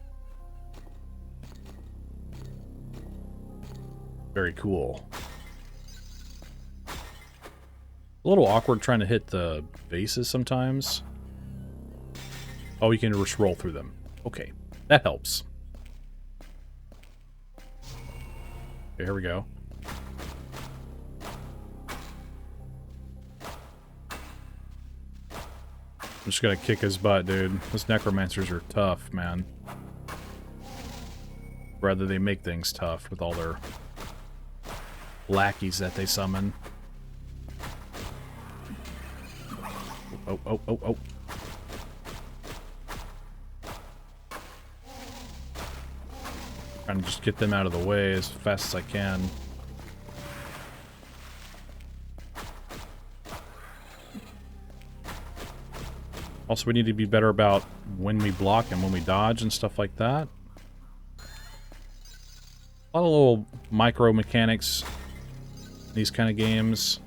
Very cool. A little awkward trying to hit the vases sometimes. Oh, you can just roll through them. Okay, that helps. Okay, here we go. I'm just gonna kick his butt, dude. Those necromancers are tough, man. Rather, they make things tough with all their lackeys that they summon. Oh, oh, oh, oh. Trying to just get them out of the way as fast as I can. Also, we need to be better about when we block and when we dodge and stuff like that. A lot of little micro mechanics in these kind of games.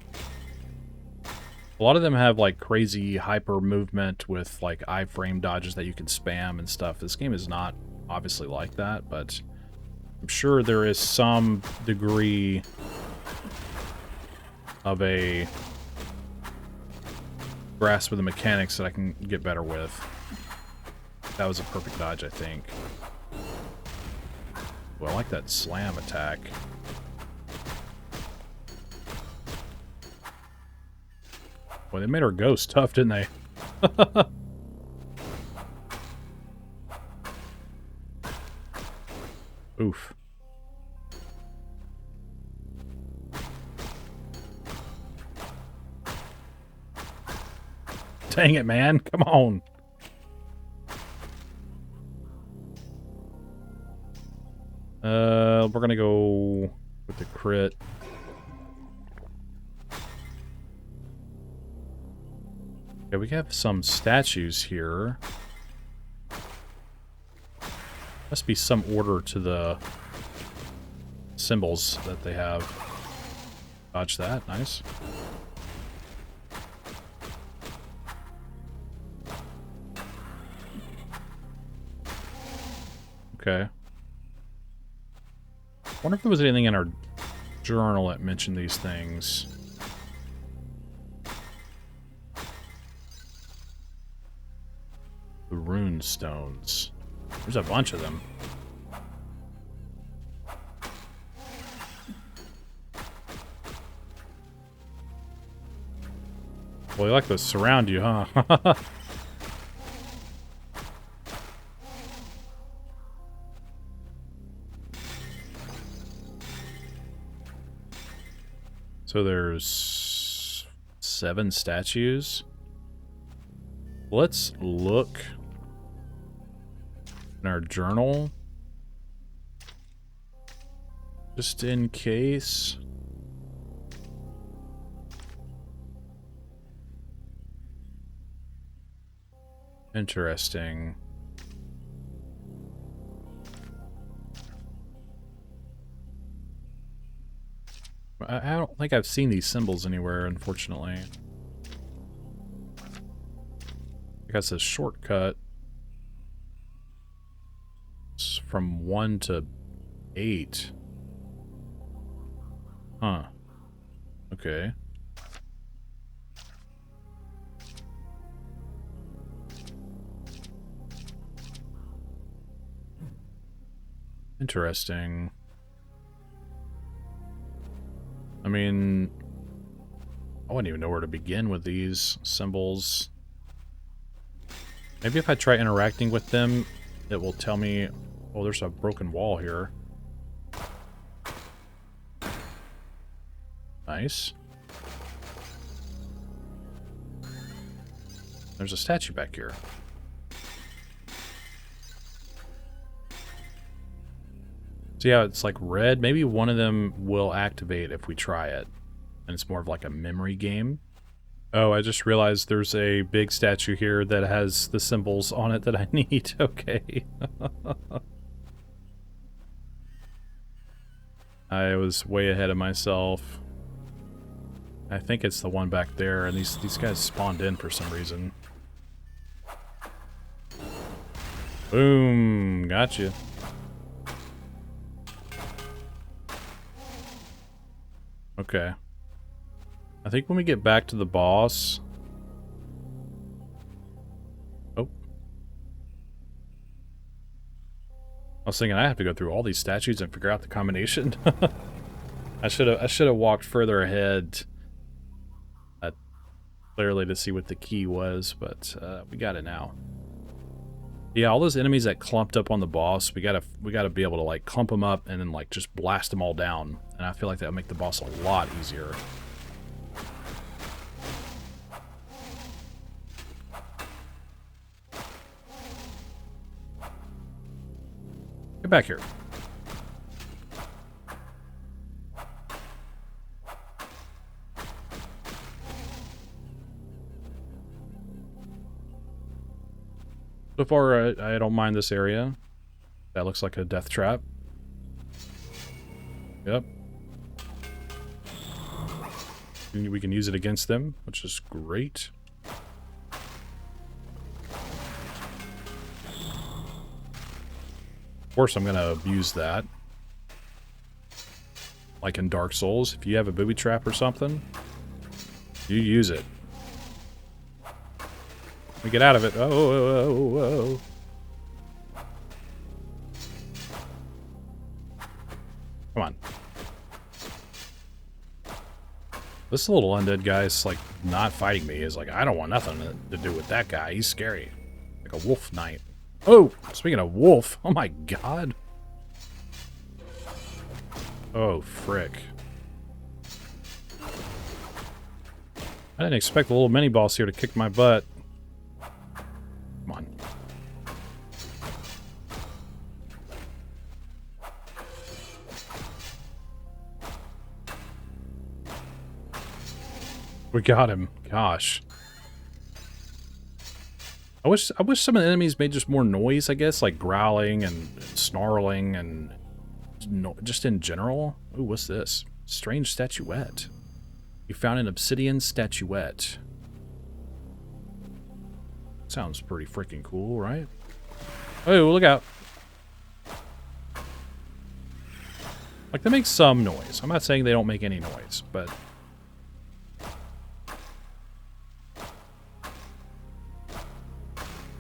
A lot of them have like crazy hyper movement with like iframe dodges that you can spam and stuff. This game is not obviously like that, but I'm sure there is some degree of a grasp of the mechanics that I can get better with. That was a perfect dodge, I think. Well, I like that slam attack. Boy, they made our ghost tough, didn't they? Oof. Dang it, man. Come on. We're gonna go with the crit. Yeah, we have some statues here. Must be some order to the symbols that they have. Dodge that. Nice. Okay. I wonder if there was anything in our journal that mentioned these things. The rune stones. There's a bunch of them. Well, they like to surround you, huh? So there's 7 statues. Let's look in our journal. Just in case. Interesting. I don't think I've seen these symbols anywhere, unfortunately. I guess a shortcut. It's from 1 to 8. Huh. Okay. Interesting. I mean, I wouldn't even know where to begin with these symbols. Maybe if I try interacting with them, it will tell me, oh, there's a broken wall here. Nice. There's a statue back here. So yeah, it's like red. Maybe one of them will activate if we try it. And it's more of like a memory game. Oh, I just realized there's a big statue here that has the symbols on it that I need. Okay. I was way ahead of myself. I think it's the one back there, and these guys spawned in for some reason. Boom! Gotcha. Okay. I think when we get back to the boss... Oh. I was thinking I have to go through all these statues and figure out the combination. I should have walked further ahead, clearly, to see what the key was, but we got it now. Yeah, all those enemies that clumped up on the boss, we gotta be able to like clump them up and then like just blast them all down, and I feel like that'll make the boss a lot easier. Get back here. So far, I don't mind this area. That looks like a death trap. Yep. We can use it against them, which is great. Of course, I'm going to abuse that. Like in Dark Souls, if you have a booby trap or something, you use it. We get out of it. Oh. Come on. This little undead guy's like not fighting me. He's like, I don't want nothing to do with that guy. He's scary. Like a wolf knight. Oh, speaking of wolf. Oh my god. Oh, frick. I didn't expect the little mini-boss here to kick my butt. Come on. We got him. Gosh. I wish some of the enemies made just more noise, I guess, like growling and snarling and just in general. Ooh, what's this? Strange statuette. You found an obsidian statuette. Sounds pretty freaking cool, right? Oh, look out. Like, they make some noise. I'm not saying they don't make any noise, but...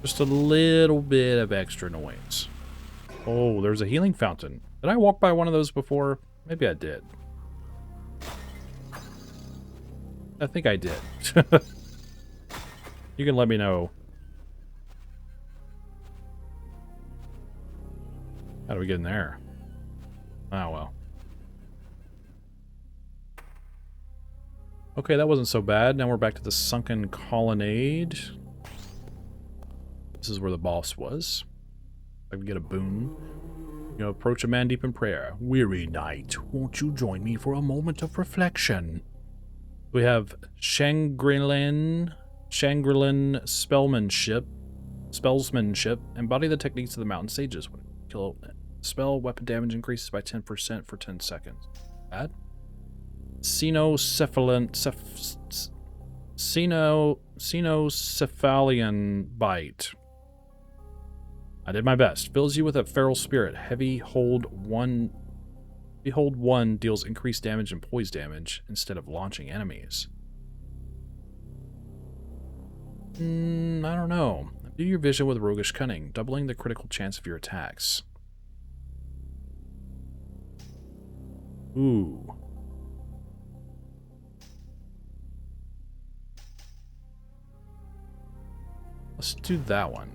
just a little bit of extra noise. Oh, there's a healing fountain. Did I walk by one of those before? Maybe I did. I think I did. You can let me know. How do we get in there? Oh, well. Okay, that wasn't so bad. Now we're back to the sunken colonnade. This is where the boss was. I can get a boon. You know, approach a man deep in prayer. Weary knight, won't you join me for a moment of reflection? We have Shangri-Lan spellsmanship. Embody the techniques of the mountain sages. When kill spell, weapon damage increases by 10% for 10 seconds. Bad? Cenocephalian bite. I did my best. Fills you with a feral spirit. Heavy hold 1. Behold 1 deals increased damage and poise damage instead of launching enemies. I don't know. Do your vision with roguish cunning, doubling the critical chance of your attacks. Ooh. Let's do that one.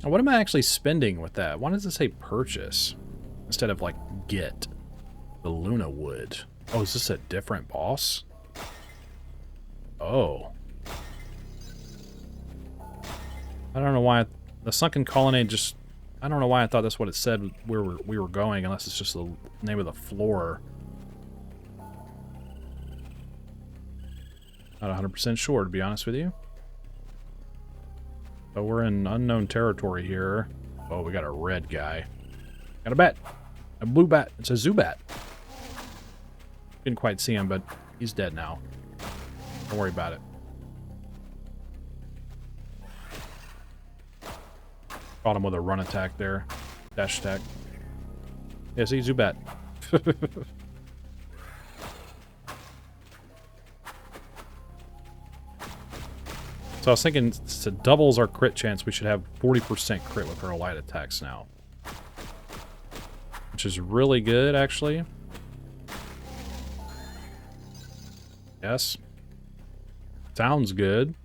Now, what am I actually spending with that? Why does it say purchase instead of, like, get? The Luna wood. Oh, is this a different boss? Oh. I don't know why the sunken colonnade just... I don't know why I thought that's what it said where we were going, unless it's just the name of the floor. Not 100% sure, to be honest with you. But we're in unknown territory here. Oh, we got a red guy. Got a bat. A blue bat. It's a Zubat. Didn't quite see him, but he's dead now. Don't worry about it. Caught him with a run attack there. Dash attack. Yeah, see, Zubat. So I was thinking, since it doubles our crit chance, we should have 40% crit with our light attacks now. Which is really good, actually. Yes. Sounds good.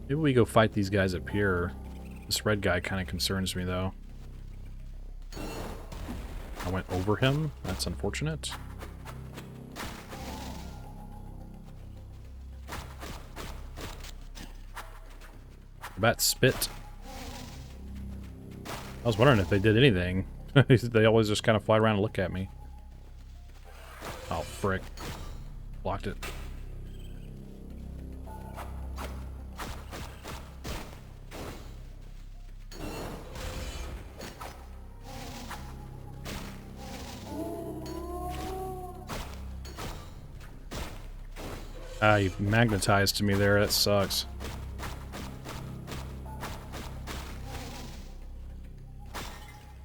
Maybe we go fight these guys up here. This red guy kind of concerns me, though. I went over him. That's unfortunate. The bat spit. I was wondering if they did anything. They always just kind of fly around and look at me. Oh, frick. Blocked it. Ah, you magnetized to me there. That sucks.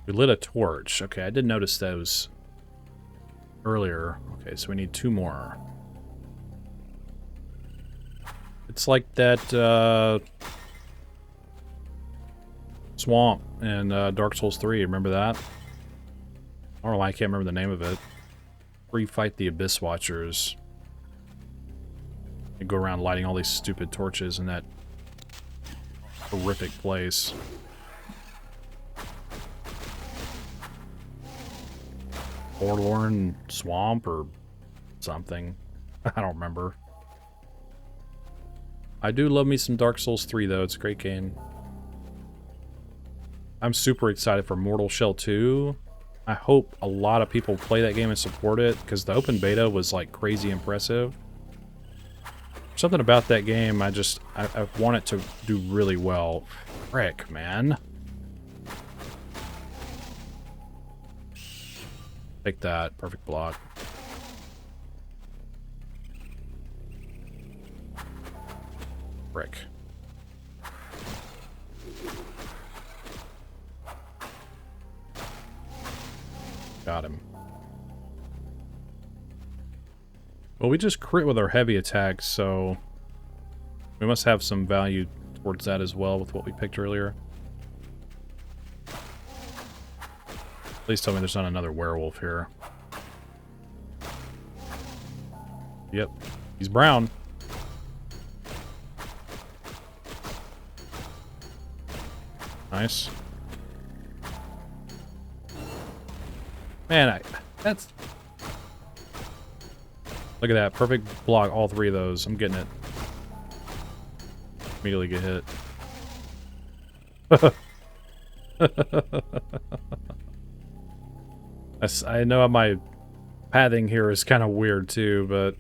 We lit a torch. Okay, I did notice those earlier. Okay, so we need 2 more. It's like that swamp in Dark Souls 3. Remember that? I don't know why I can't remember the name of it. Where you fight the Abyss Watchers. You go around lighting all these stupid torches in that horrific place. Forlorn Swamp or something. I don't remember. I do love me some Dark Souls 3, though. It's a great game. I'm super excited for Mortal Shell 2. I hope a lot of people play that game and support it, because the open beta was, like, crazy impressive. Something about that game, I want it to do really well. Frick, man. Take that. Perfect block. Frick. Got him. Well, we just crit with our heavy attacks, so we must have some value towards that as well with what we picked earlier. Please tell me there's not another werewolf here. Yep. He's brown. Nice. Man, that's... Look at that. Perfect block, all 3 of those. I'm getting it. Immediately get hit. I know my pathing here is kind of weird too, but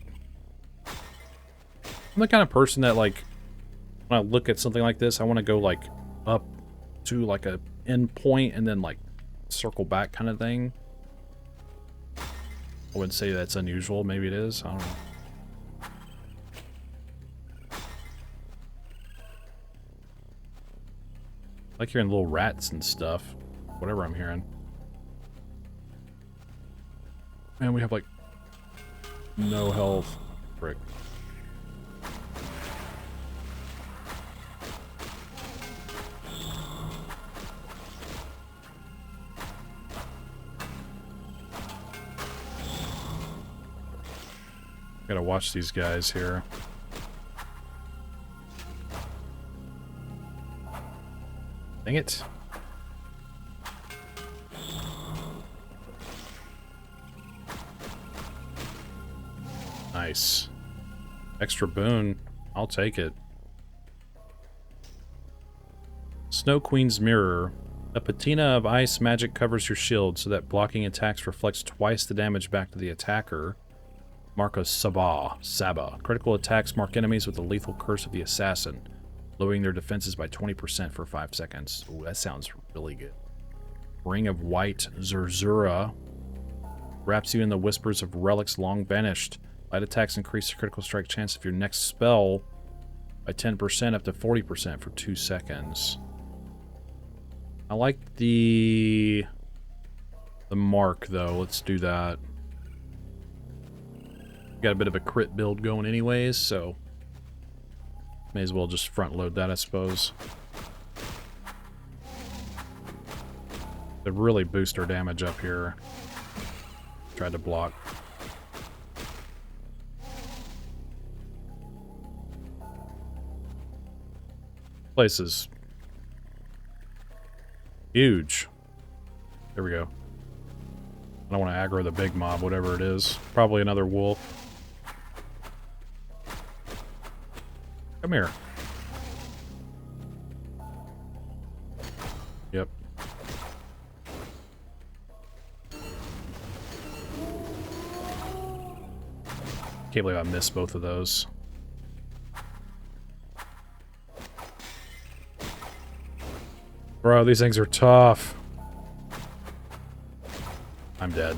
I'm the kind of person that, like, when I look at something like this, I want to go, like, up to, like, a end point and then, like, circle back kind of thing. I wouldn't say that's unusual. Maybe it is. I don't know. I like hearing little rats and stuff. Whatever I'm hearing. Man, we have, like, no health. Frick. Gotta watch these guys here. Dang it. Nice. Extra boon. I'll take it. Snow Queen's Mirror. A patina of ice magic covers your shield so that blocking attacks reflects twice the damage back to the attacker. Mark of Saba. Critical attacks mark enemies with the lethal curse of the assassin, lowering their defenses by 20% for 5 seconds. Ooh, that sounds really good. Ring of White Zerzura wraps you in the whispers of relics long vanished. Light attacks increase the critical strike chance of your next spell by 10% up to 40% for 2 seconds. I like the mark, though. Let's do that. Got a bit of a crit build going anyways, so may as well just front load that, I suppose. To really boost our damage up here. Tried to block. Place is huge. There we go. I don't want to aggro the big mob, whatever it is. Probably another wolf. Come here. Yep. Can't believe I missed both of those. Bro, these things are tough. I'm dead.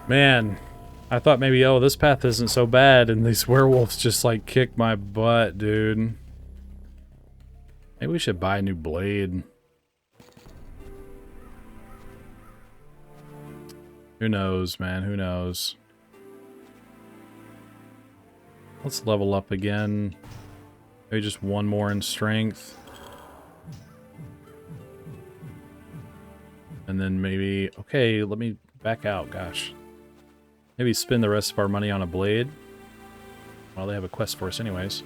Man, I thought maybe, oh, this path isn't so bad, and these werewolves just, like, kick my butt, dude. Maybe we should buy a new blade. Who knows, man? Who knows? Let's level up again. Maybe just one more in strength. And then maybe... Okay, let me back out, gosh. Maybe spend the rest of our money on a blade. Well, they have a quest for us anyways.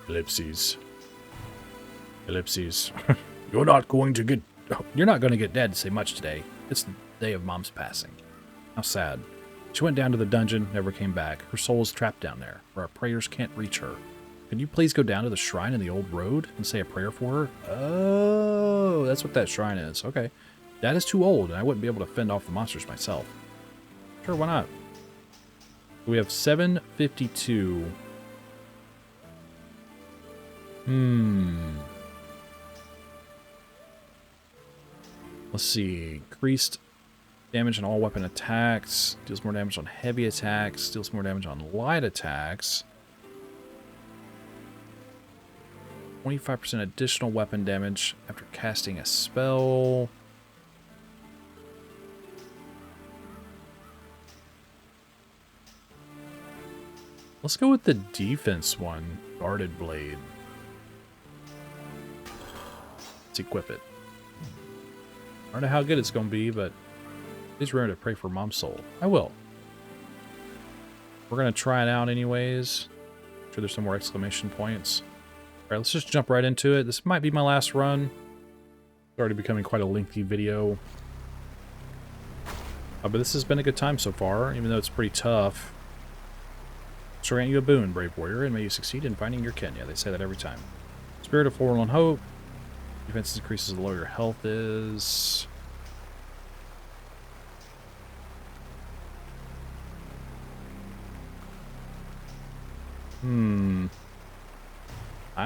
Ellipses. Ellipses. You're not going to get dead to say much today. It's the day of Mom's passing. How sad. She went down to the dungeon, never came back. Her soul is trapped down there, where our prayers can't reach her. Can you please go down to the shrine in the old road and say a prayer for her? Oh, that's what that shrine is. Okay. Dad is too old, and I wouldn't be able to fend off the monsters myself. Sure, why not? We have 752. Let's see. Increased damage on all weapon attacks. Deals more damage on heavy attacks. Deals more damage on light attacks. 25% additional weapon damage after casting a spell. Let's go with the defense one. Guarded Blade. Let's equip it. I don't know how good it's going to be, but please remember to pray for Mom's soul. I will. We're going to try it out anyways. I'm sure there's some more exclamation points. Alright, let's just jump right into it. This might be my last run. It's already becoming quite a lengthy video. But this has been a good time so far, even though it's pretty tough. So grant you a boon, brave warrior, and may you succeed in finding your kin. Yeah, they say that every time. Spirit of Forlorn Hope. Defense increases the lower your health is. I'm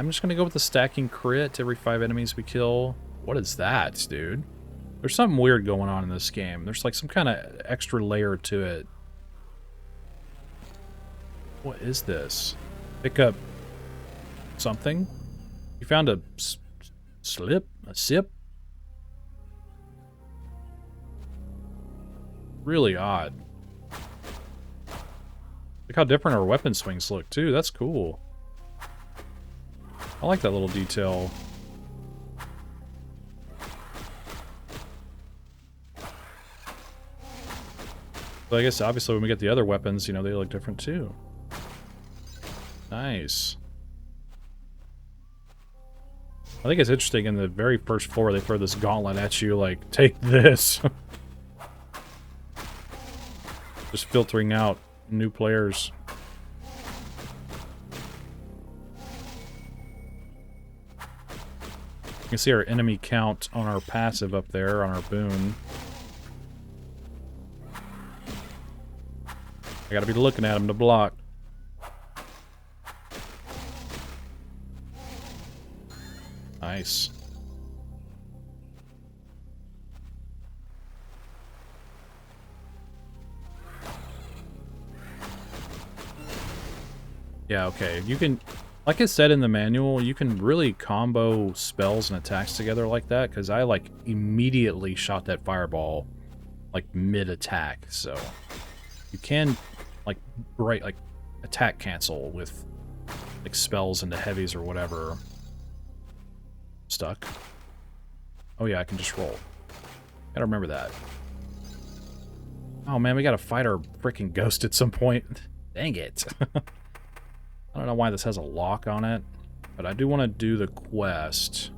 just going to go with the stacking crit every 5 enemies we kill. What is that, dude? There's something weird going on in this game. There's like some kind of extra layer to it. What is this? Pick up something? You found a slip? A sip? Really odd. Look how different our weapon swings look, too. That's cool. I like that little detail. But I guess, obviously, when we get the other weapons, you know, they look different, too. Nice. I think it's interesting, in the very first floor, they throw this gauntlet at you, like, take this. Just filtering out new players. You can see our enemy count on our passive up there, on our boon. I gotta be looking at him to block. Nice. Yeah, okay. You can, like I said in the manual, you can really combo spells and attacks together like that, because I, like, immediately shot that fireball, like, mid-attack, so... You can, like, attack cancel with, like, spells into heavies or whatever. Stuck. Oh yeah, I can just roll. Gotta remember that. Oh man, we gotta fight our freaking ghost at some point. Dang it. I don't know why this has a lock on it, but I do want to do the quest.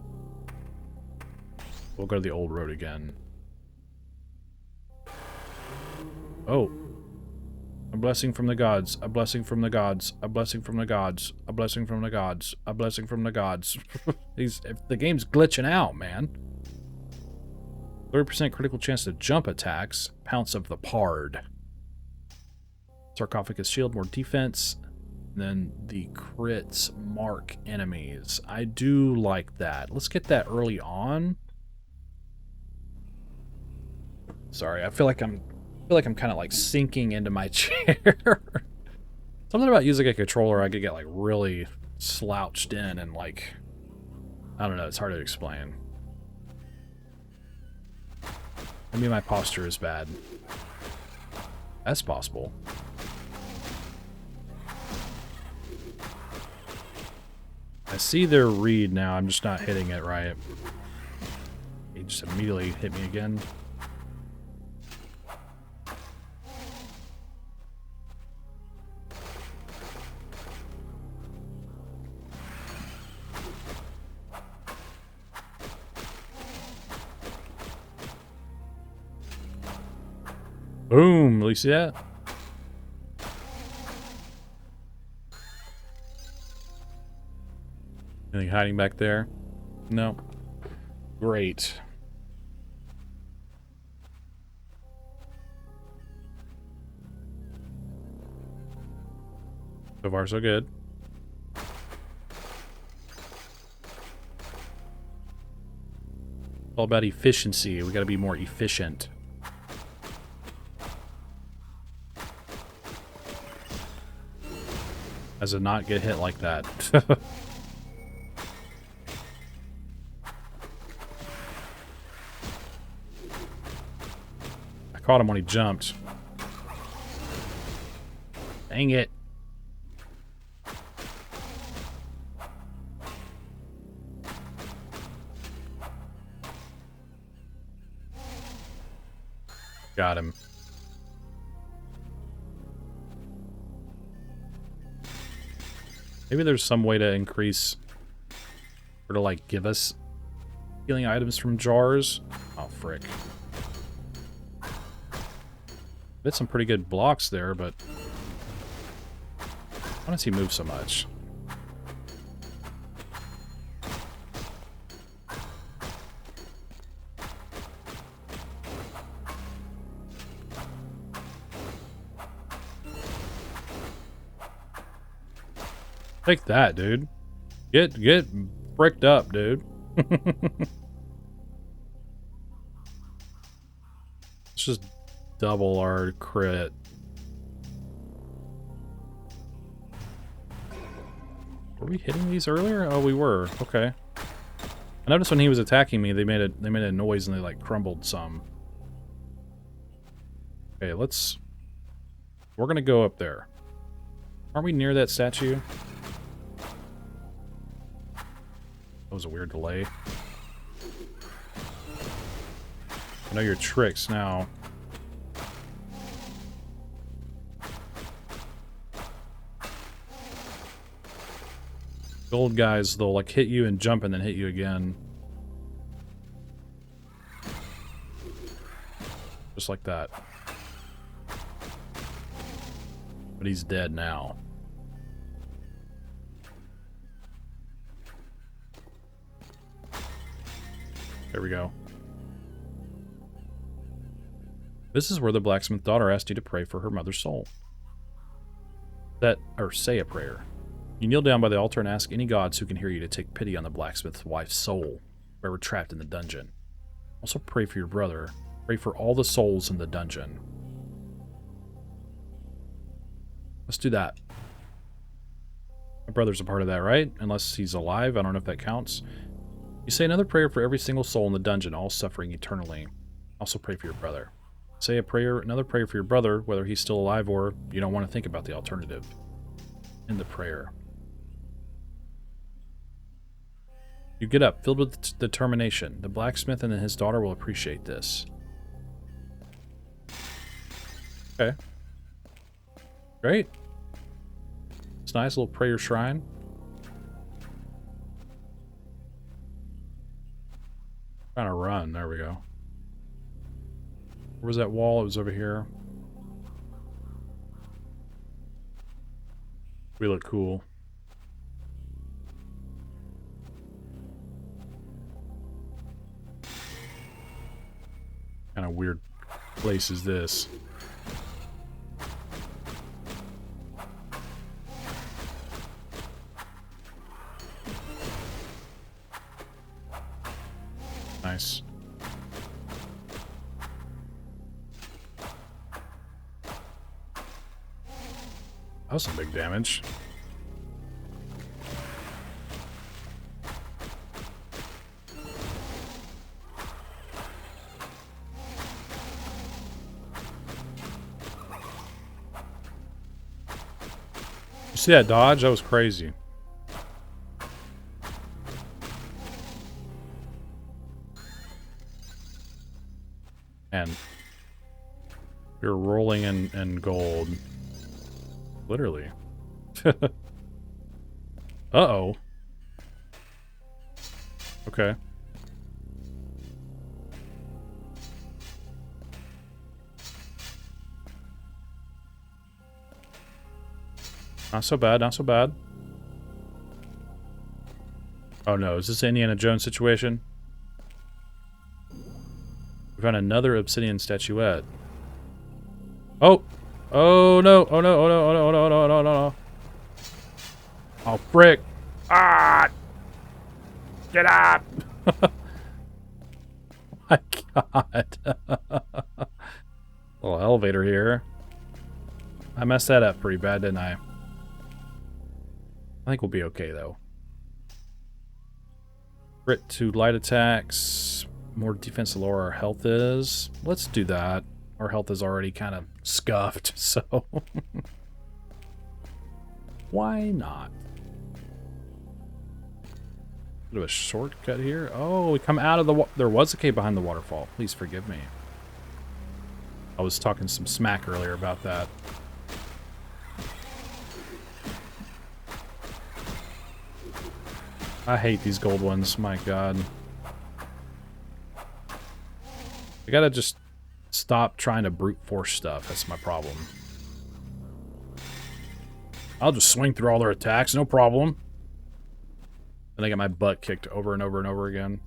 We'll go to the old road again. Oh. A blessing from the gods, a blessing from the gods, a blessing from the gods, a blessing from the gods, a blessing from the gods. The game's glitching out, man. 30% critical chance to jump attacks. Pounce of the Pard. Sarcophagus shield, more defense. And then the crits mark enemies. I do like that. Let's get that early on. Sorry, I feel like I'm kind of like sinking into my chair. Something about using a controller, I could get like really slouched in and like, I don't know, it's hard to explain. Maybe my posture is bad. That's possible. I see their read now, I'm just not hitting it right. He just immediately hit me again. Boom! At least see that? Anything hiding back there? No. Great. So far, so good. All about efficiency. We gotta be more efficient. As to not get hit like that. I caught him when he jumped. Dang it. Got him. Maybe there's some way to increase, or to like give us healing items from jars. Oh, frick. Did some pretty good blocks there, but why does he move so much? Take that, dude. Get fricked up, dude. Let's just double our crit. Were we hitting these earlier? Oh, we were. Okay. I noticed when he was attacking me, they made a noise and they like crumbled some. Okay, we're gonna go up there. Aren't we near that statue? That was a weird delay. I know your tricks now. Gold guys, they'll like hit you and jump and then hit you again. Just like that. But he's dead now. There we go. This is where the blacksmith daughter asked you to pray for her mother's soul. Say a prayer. You kneel down by the altar and ask any gods who can hear you to take pity on the blacksmith's wife's soul, forever trapped in the dungeon. Also pray for your brother. Pray for all the souls in the dungeon. Let's do that. My brother's a part of that, right? Unless he's alive. I don't know if that counts. You say another prayer for every single soul in the dungeon, all suffering eternally. Also pray for your brother. Say another prayer for your brother, whether he's still alive or you don't want to think about the alternative. In the prayer. You get up, filled with determination. The blacksmith and his daughter will appreciate this. Okay. Great. It's nice, little prayer shrine. Trying to run. There we go. Where was that wall? It was over here. We look cool. Kind of weird place is this? Nice. That was some big damage. You see that dodge? That was crazy. And you're rolling in gold. Literally. Uh-oh. Okay. Not so bad, not so bad. Oh no, is this an Indiana Jones situation? We found another obsidian statuette. Oh! Oh no! Oh no! Oh no! Oh no! Oh no! Oh no! Oh no! Oh no! Oh frick! Ah! Get up! Oh my god! Little elevator here. I messed that up pretty bad, didn't I? I think we'll be okay though. Crit to light attacks. More defense the lower our health is. Let's do that. Our health is already kind of scuffed, so why not? Bit of a shortcut here. Oh, we come out of the there was a cave behind the waterfall. Please forgive me. I was talking some smack earlier about that. I hate these gold ones. My god. I gotta just stop trying to brute force stuff. That's my problem. I'll just swing through all their attacks, no problem. And I get my butt kicked over and over and over again.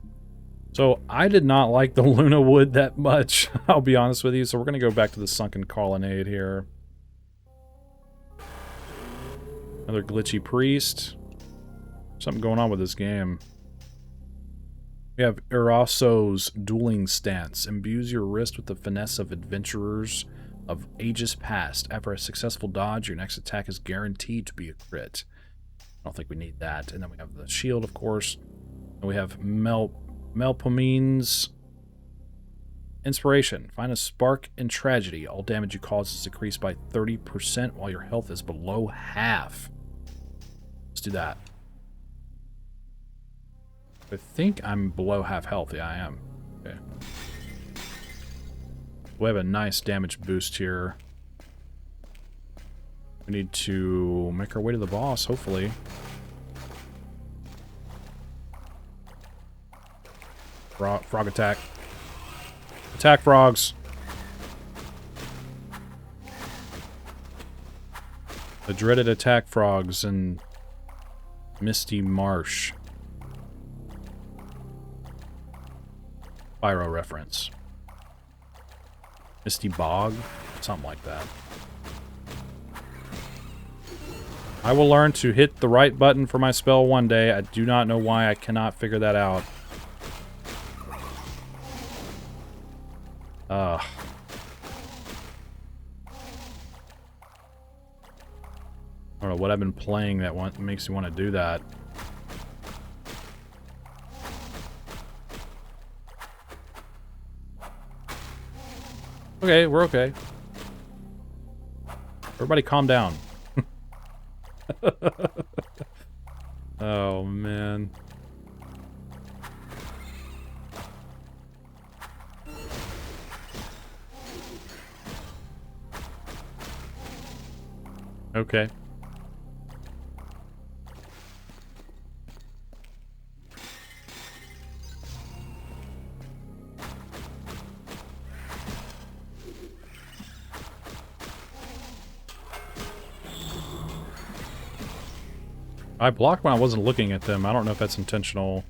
So I did not like the Luna Wood that much, I'll be honest with you. So we're gonna go back to the sunken colonnade here. Another glitchy priest. Something going on with this game. We have Eraso's dueling stance. Imbues your wrist with the finesse of adventurers of ages past. After a successful dodge, your next attack is guaranteed to be a crit. I don't think we need that. And then we have the shield, of course. And we have Melpomene's inspiration. Find a spark in tragedy. All damage you cause is decreased by 30% while your health is below half. Let's do that. I think I'm below half health. Yeah, I am. Okay. We have a nice damage boost here. We need to make our way to the boss, hopefully. Frog attack. Attack frogs. The dreaded attack frogs in Misty Marsh. Pyro reference. Misty Bog? Something like that. I will learn to hit the right button for my spell one day. I do not know why I cannot figure that out. Ugh. I don't know what I've been playing that makes me want to do that. Okay, we're okay. Everybody calm down. Oh, man. Okay. I blocked when I wasn't looking at them. I don't know if that's intentional.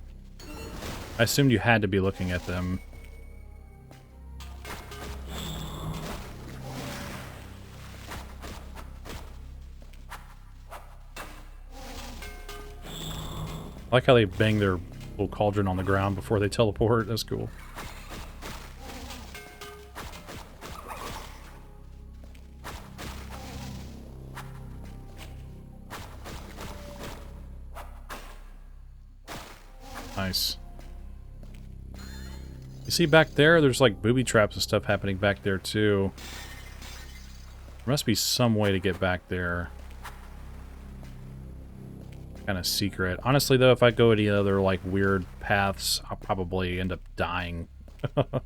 I assumed you had to be looking at them. I like how they bang their little cauldron on the ground before they teleport. That's cool. Nice. You see back there, there's like booby traps and stuff happening back there too. There must be some way to get back there. Kind of secret. Honestly though, if I go any other like weird paths, I'll probably end up dying. Who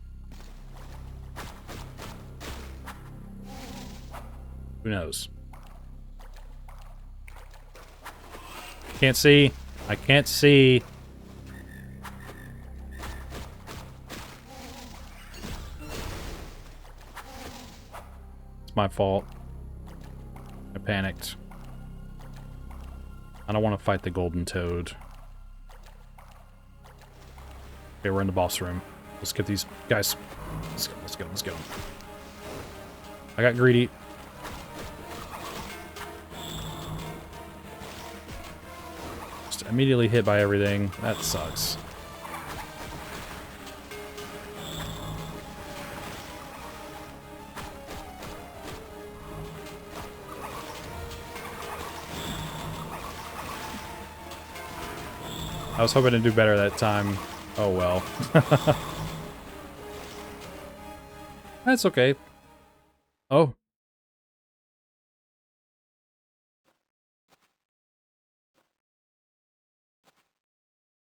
knows? Can't see. I can't see. It's my fault. I panicked. I don't want to fight the golden toad. Okay, we're in the boss room. Let's get these guys. Let's go, let's go, let's go. I got greedy. Just immediately hit by everything. That sucks. I was hoping to do better that time. Oh well. That's okay. Oh.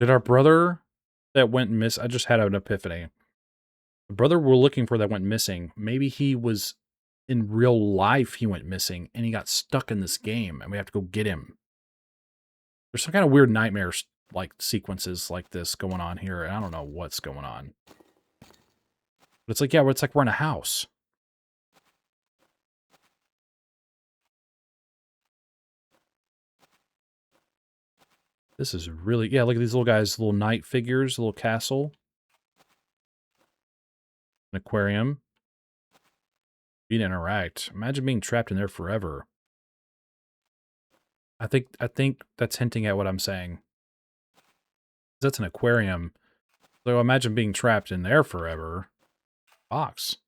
Did our brother that went miss? I just had an epiphany. The brother we're looking for that went missing. Maybe he was in real life. He went missing and he got stuck in this game, and we have to go get him. There's some kind of weird nightmare like sequences like this going on here, and I don't know what's going on. But it's like, yeah, it's like we're in a house. This is really, yeah, look at these little guys, little knight figures, little castle. An aquarium. You'd interact. Imagine being trapped in there forever. I think that's hinting at what I'm saying. That's an aquarium. So imagine being trapped in there forever. Box.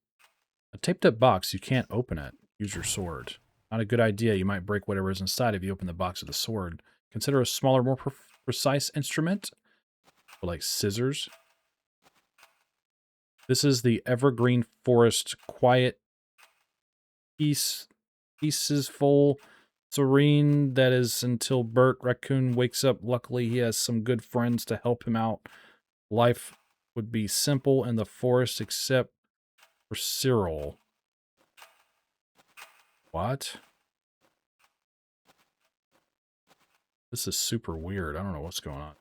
A taped up box, you can't open it. Use your sword. Not a good idea. You might break whatever is inside if you open the box with a sword. Consider a smaller, more precise instrument. Like scissors. This is the evergreen forest, quiet, peaceful, serene. That is until Bert Raccoon wakes up. Luckily, he has some good friends to help him out. Life would be simple in the forest except for Cyril. What? This is super weird. I don't know what's going on.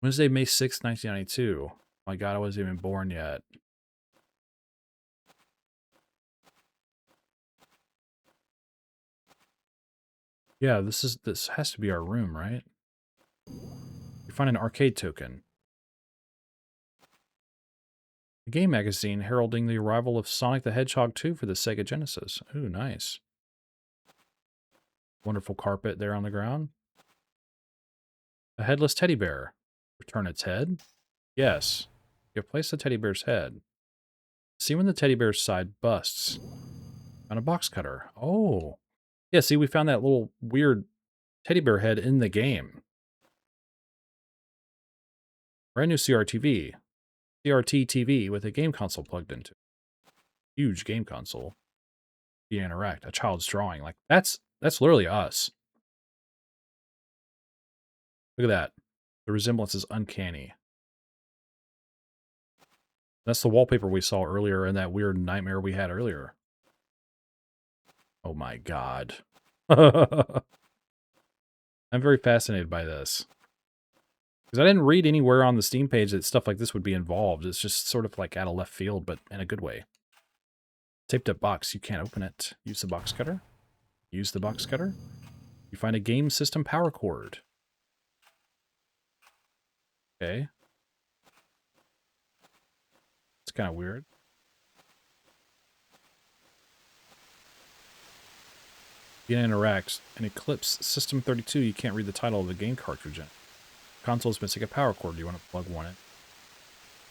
Wednesday, May 6th, 1992. My God, I wasn't even born yet. Yeah, this has to be our room, right? You find an arcade token. A game magazine heralding the arrival of Sonic the Hedgehog 2 for the Sega Genesis. Ooh, nice. Wonderful carpet there on the ground. A headless teddy bear. Return its head. Yes. You have placed the teddy bear's head. See when the teddy bear's side busts. On a box cutter. Oh. Yeah, see, we found that little weird teddy bear head in the game. Brand new CRTV. CRT TV with a game console plugged into it. Huge game console. You interact. A child's drawing. Like, that's literally us. Look at that. The resemblance is uncanny. That's the wallpaper we saw earlier in that weird nightmare we had earlier. Oh my god. I'm very fascinated by this. Because I didn't read anywhere on the Steam page that stuff like this would be involved. It's just sort of like out of left field, but in a good way. Taped up box. You can't open it. Use the box cutter. Use the box cutter. You find a game system power cord. Okay. It's kind of weird. You can interact. An Eclipse System 32, you can't read the title of the game cartridge in it. Console's missing a power cord. Do you want to plug one in?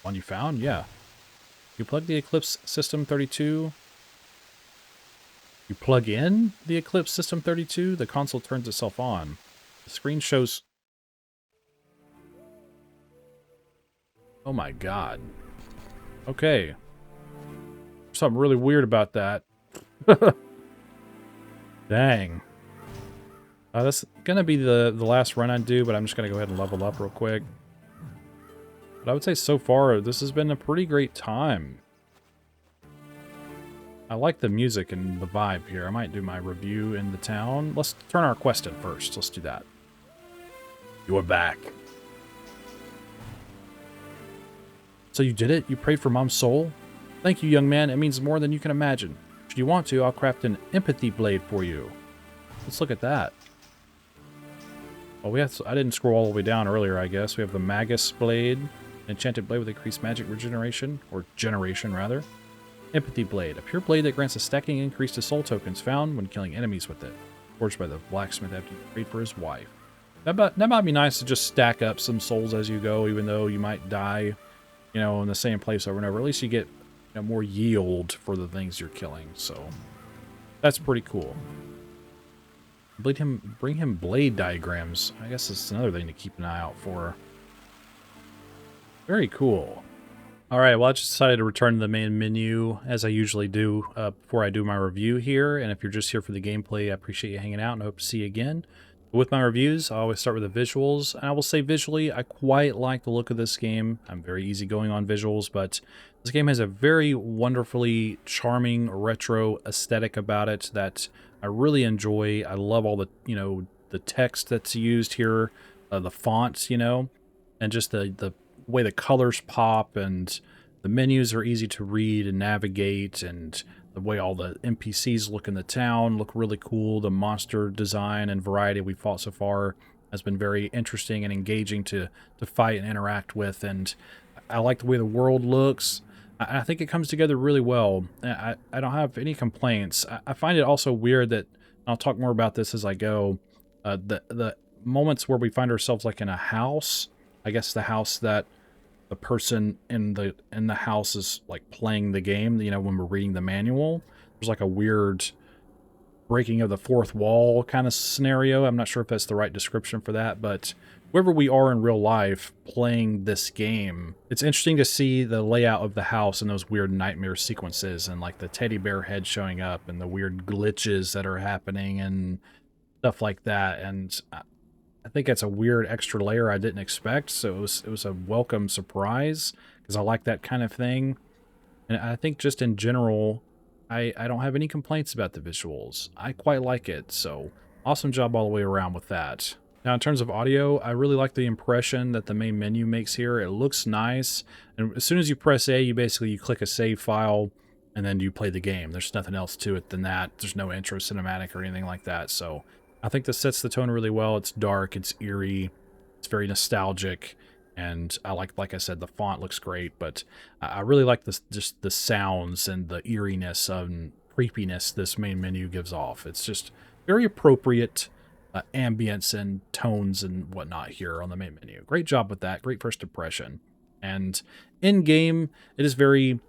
One you found? Yeah. You plug the Eclipse System 32. You plug in the Eclipse System 32, the console turns itself on. The screen shows... Oh my god. Okay. There's something really weird about that. Dang. That's gonna be the last run I do, but I'm just gonna go ahead and level up real quick. But I would say so far, this has been a pretty great time. I like the music and the vibe here. I might do my review in the town. Let's turn our quest in first. Let's do that. You're back. So you did it? You prayed for Mom's soul? Thank you, young man. It means more than you can imagine. Should you want to, I'll craft an empathy blade for you. Let's look at that. Oh, I didn't scroll all the way down earlier, I guess. We have the Magus blade. An enchanted blade with increased magic regeneration. Or generation, rather. Empathy blade. A pure blade that grants a stacking increase to soul tokens found when killing enemies with it. Forged by the blacksmith after you prayed for his wife. That might be nice to just stack up some souls as you go, even though you might die, you know, in the same place over and over. At least you get, you know, more yield for the things you're killing. So that's pretty cool. Bring him blade diagrams. I guess that's another thing to keep an eye out for. Very cool. Alright, well I just decided to return to the main menu, as I usually do, before I do my review here. And if you're just here for the gameplay, I appreciate you hanging out and I hope to see you again. With my reviews, I always start with the visuals. And I will say visually, I quite like the look of this game. I'm very easygoing on visuals, but this game has a very wonderfully charming retro aesthetic about it that I really enjoy. I love all the, you know, the text that's used here, the fonts, you know, and just the way the colors pop, and the menus are easy to read and navigate, and the way all the NPCs look in the town look really cool. The monster design and variety we fought so far has been very interesting and engaging to fight and interact with, and I like the way the world looks. I think it comes together really well. I don't have any complaints. I find it also weird that, I'll talk more about this as I go, the moments where we find ourselves like in a house, I guess the house that the person in the house is like playing the game, you know, when we're reading the manual, there's like a weird breaking of the fourth wall kind of scenario. I'm not sure if that's the right description for that, but wherever we are in real life playing this game, it's interesting to see the layout of the house and those weird nightmare sequences, and like the teddy bear head showing up and the weird glitches that are happening and stuff like that. And I think that's a weird extra layer I didn't expect, so it was a welcome surprise, because I like that kind of thing. And I think just in general, I don't have any complaints about the visuals. I quite like it, so awesome job all the way around with that. Now, in terms of audio, I really like the impression that the main menu makes here. It looks nice, and as soon as you press A, you click a save file, and then you play the game. There's nothing else to it than that. There's no intro cinematic or anything like that, so I think this sets the tone really well. It's dark, it's eerie, it's very nostalgic, and I like I said, the font looks great, but I really like this, just the sounds and the eeriness and creepiness this main menu gives off. It's just very appropriate ambience and tones and whatnot here on the main menu. Great job with that. Great first impression. And in game, it is very,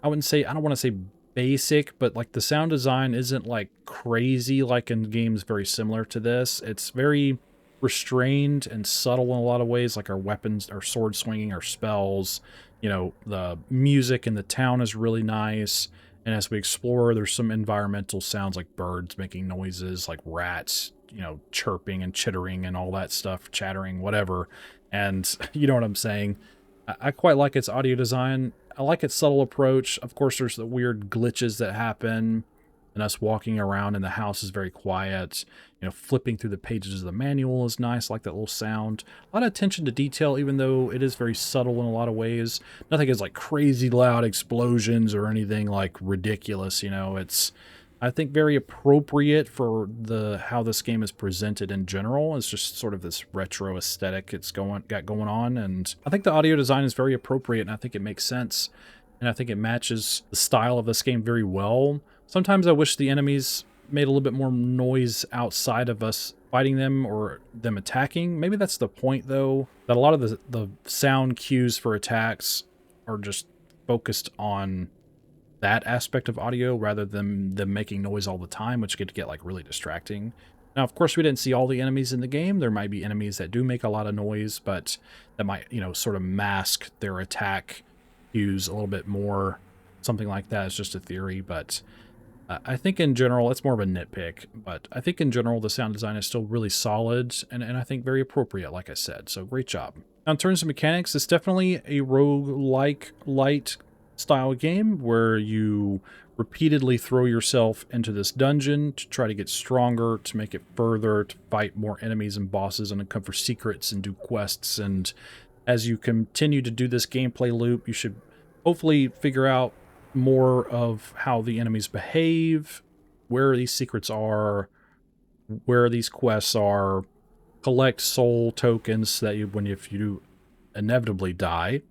I don't want to say basic, but like the sound design isn't like crazy like in games very similar to this. It's very restrained and subtle in a lot of ways, like our weapons, our sword swinging, our spells. You know, the music in the town is really nice. And as we explore, there's some environmental sounds like birds making noises, like rats, you know, chirping and chittering and all that stuff, chattering, whatever. And you know what I'm saying? I quite like its audio design. I like its subtle approach. Of course, there's the weird glitches that happen, and us walking around in the house is very quiet. You know, flipping through the pages of the manual is nice. I like that little sound. A lot of attention to detail, even though it is very subtle in a lot of ways. Nothing is like crazy loud explosions or anything like ridiculous. You know, it's, I think, very appropriate for how this game is presented in general. It's just sort of this retro aesthetic it's got going on, and I think the audio design is very appropriate, and I think it makes sense, and I think it matches the style of this game very well. Sometimes I wish the enemies made a little bit more noise outside of us fighting them or them attacking. Maybe that's the point, though, that a lot of the sound cues for attacks are just focused on that aspect of audio rather than them making noise all the time, which could get like really distracting. Now, of course, we didn't see all the enemies in the game. There might be enemies that do make a lot of noise, but that might, you know, sort of mask their attack cues a little bit more. Something like that is just a theory, but I think in general, it's more of a nitpick, but I think in general, the sound design is still really solid and I think very appropriate, like I said. So great job. Now, in terms of mechanics, it's definitely a roguelike light style game where you repeatedly throw yourself into this dungeon to try to get stronger, to make it further, to fight more enemies and bosses and uncover secrets and do quests. And as you continue to do this gameplay loop, you should hopefully figure out more of how the enemies behave, where these secrets are, where these quests are, collect soul tokens so that if you inevitably die,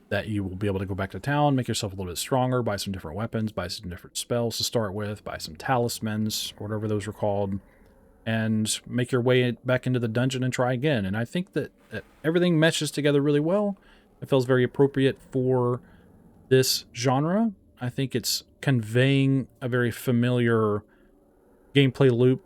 that you will be able to go back to town, make yourself a little bit stronger, buy some different weapons, buy some different spells to start with, buy some talismans, or whatever those were called, and make your way back into the dungeon and try again. And I think that everything meshes together really well. It feels very appropriate for this genre. I think it's conveying a very familiar gameplay loop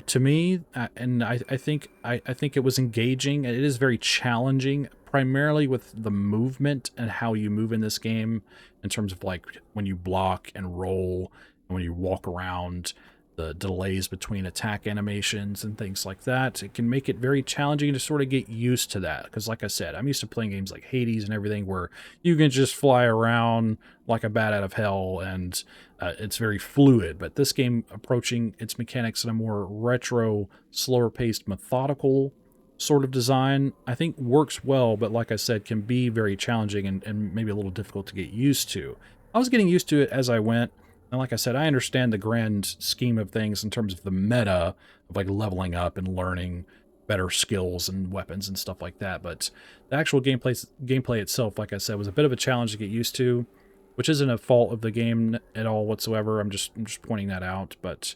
to me, and I think it was engaging. It is very challenging, primarily with the movement and how you move in this game, in terms of like when you block and roll, and when you walk around, the delays between attack animations and things like that. It can make it very challenging to sort of get used to that, because like I said, I'm used to playing games like Hades and everything where you can just fly around like a bat out of hell, and it's very fluid. But this game, approaching its mechanics in a more retro, slower paced, methodical sort of design, I think works well, but like I said, can be very challenging and maybe a little difficult to get used to. I was getting used to it as I went. And like I said, I understand the grand scheme of things in terms of the meta of like leveling up and learning better skills and weapons and stuff like that. But the actual gameplay itself, like I said, was a bit of a challenge to get used to, which isn't a fault of the game at all whatsoever. I'm just pointing that out. But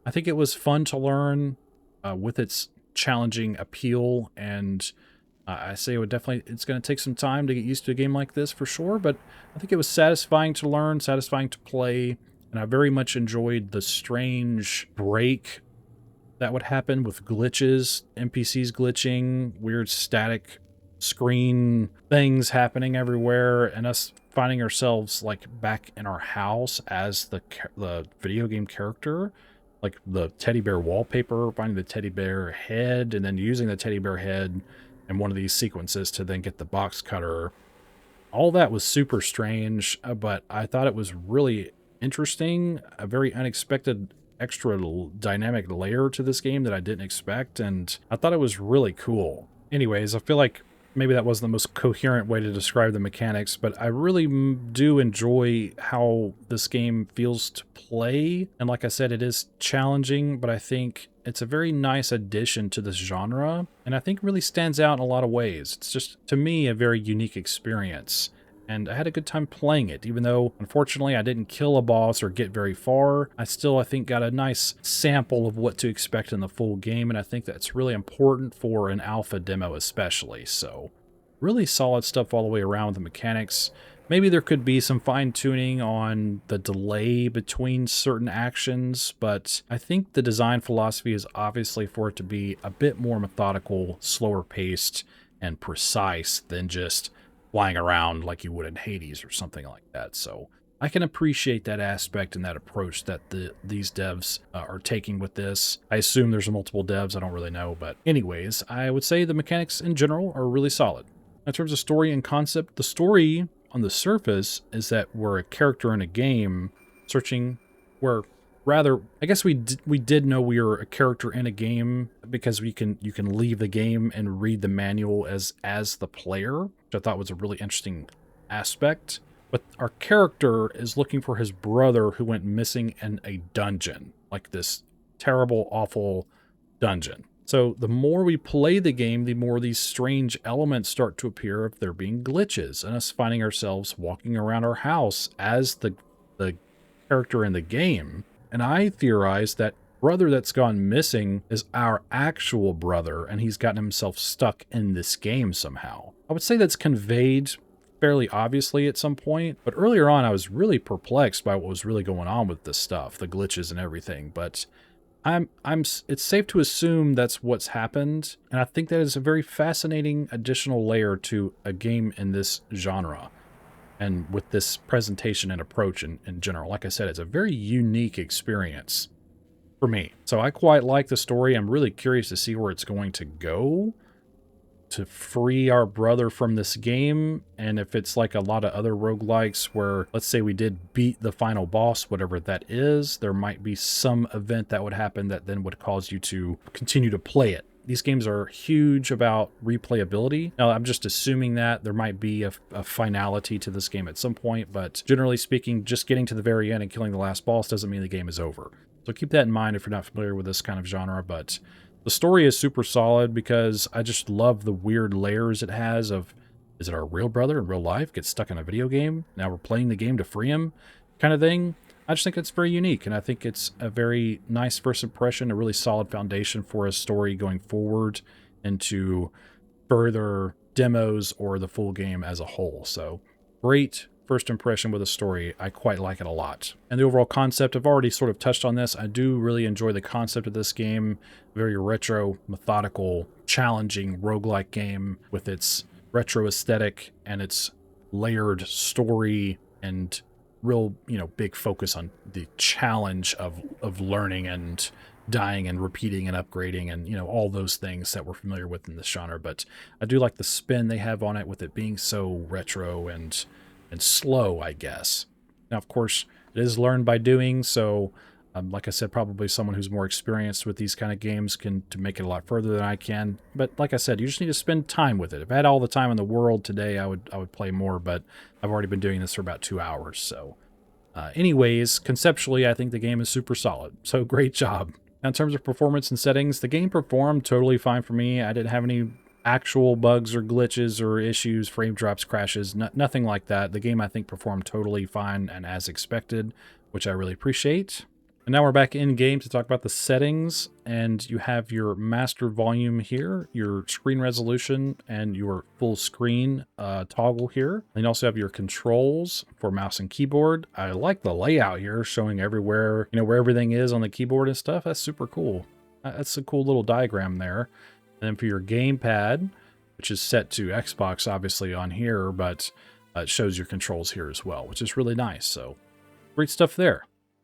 I think it was fun to learn with its challenging appeal, and I say it's going to take some time to get used to a game like this for sure, but I think it was satisfying to learn, satisfying to play. And I very much enjoyed the strange break that would happen with glitches, NPCs glitching, weird static screen things happening everywhere, and us finding ourselves like back in our house as the video game character, like the teddy bear wallpaper, finding the teddy bear head, and then using the teddy bear head in one of these sequences to then get the box cutter. All that was super strange, but I thought it was really interesting, a very unexpected extra dynamic layer to this game that I didn't expect, and I thought it was really cool. Anyways, I feel like maybe that wasn't the most coherent way to describe the mechanics, but I really do enjoy how this game feels to play. And like I said, it is challenging, but I think it's a very nice addition to this genre, and I think really stands out in a lot of ways. It's just, to me, a very unique experience. and I had a good time playing it. Even though, unfortunately, I didn't kill a boss or get very far, I think, got a nice sample of what to expect in the full game, and I think that's really important for an alpha demo especially. So, really solid stuff all the way around with the mechanics. Maybe there could be some fine-tuning on the delay between certain actions, but I think the design philosophy is obviously for it to be a bit more methodical, slower paced, and precise than just flying around like you would in Hades or something like that. So I can appreciate that aspect and that approach that these devs are taking with this. I assume there's multiple devs, I don't really know, but anyways, I would say the mechanics in general are really solid. In terms of story and concept, the story on the surface is that we're a character in a game searching, I guess we did know we were a character in a game because you can leave the game and read the manual as the player, which I thought was a really interesting aspect. But our character is looking for his brother who went missing in a dungeon, like this terrible, awful dungeon. So the more we play the game, the more these strange elements start to appear of there being glitches and us finding ourselves walking around our house as the character in the game. And I theorize that brother that's gone missing is our actual brother, and he's gotten himself stuck in this game somehow. I would say that's conveyed fairly obviously at some point, but earlier on I was really perplexed by what was really going on with this stuff, the glitches and everything, but it's safe to assume that's what's happened, and I think that is a very fascinating additional layer to a game in this genre, and with this presentation and approach in general. Like I said, it's a very unique experience for me. So I quite like the story. I'm really curious to see where it's going to go to free our brother from this game, and if it's like a lot of other roguelikes where, let's say we did beat the final boss, whatever that is, there might be some event that would happen that then would cause you to continue to play it. These games are huge about replayability. Now, I'm just assuming that there might be a finality to this game at some point, but generally speaking, just getting to the very end and killing the last boss doesn't mean the game is over. So keep that in mind if you're not familiar with this kind of genre, but the story is super solid because I just love the weird layers it has of, is it our real brother in real life gets stuck in a video game? Now we're playing the game to free him kind of thing. I just think it's very unique, and I think it's a very nice first impression, a really solid foundation for a story going forward into further demos or the full game as a whole. So great first impression with a story. I quite like it a lot. And the overall concept, I've already sort of touched on this. I do really enjoy the concept of this game. Very retro, methodical, challenging roguelike game with its retro aesthetic and its layered story and real, big focus on the challenge of learning and dying and repeating and upgrading and, all those things that we're familiar with in this genre. But I do like the spin they have on it with it being so retro and slow, I guess. Now, of course, it is learned by doing, so like I said, probably someone who's more experienced with these kind of games can to make it a lot further than I can. But like I said, you just need to spend time with it. If I had all the time in the world today, I would play more, but I've already been doing this for about 2 hours. So anyways, conceptually, I think the game is super solid. So great job. Now, in terms of performance and settings, the game performed totally fine for me. I didn't have any actual bugs or glitches or issues, frame drops, crashes, nothing like that. The game, I think, performed totally fine and as expected, which I really appreciate. And now we're back in game to talk about the settings, and you have your master volume here, your screen resolution, and your full screen toggle here. And you also have your controls for mouse and keyboard. I like the layout here, showing everywhere, where everything is on the keyboard and stuff. That's super cool. That's a cool little diagram there. And then for your gamepad, which is set to Xbox, obviously, on here, but it shows your controls here as well, which is really nice. So great stuff there.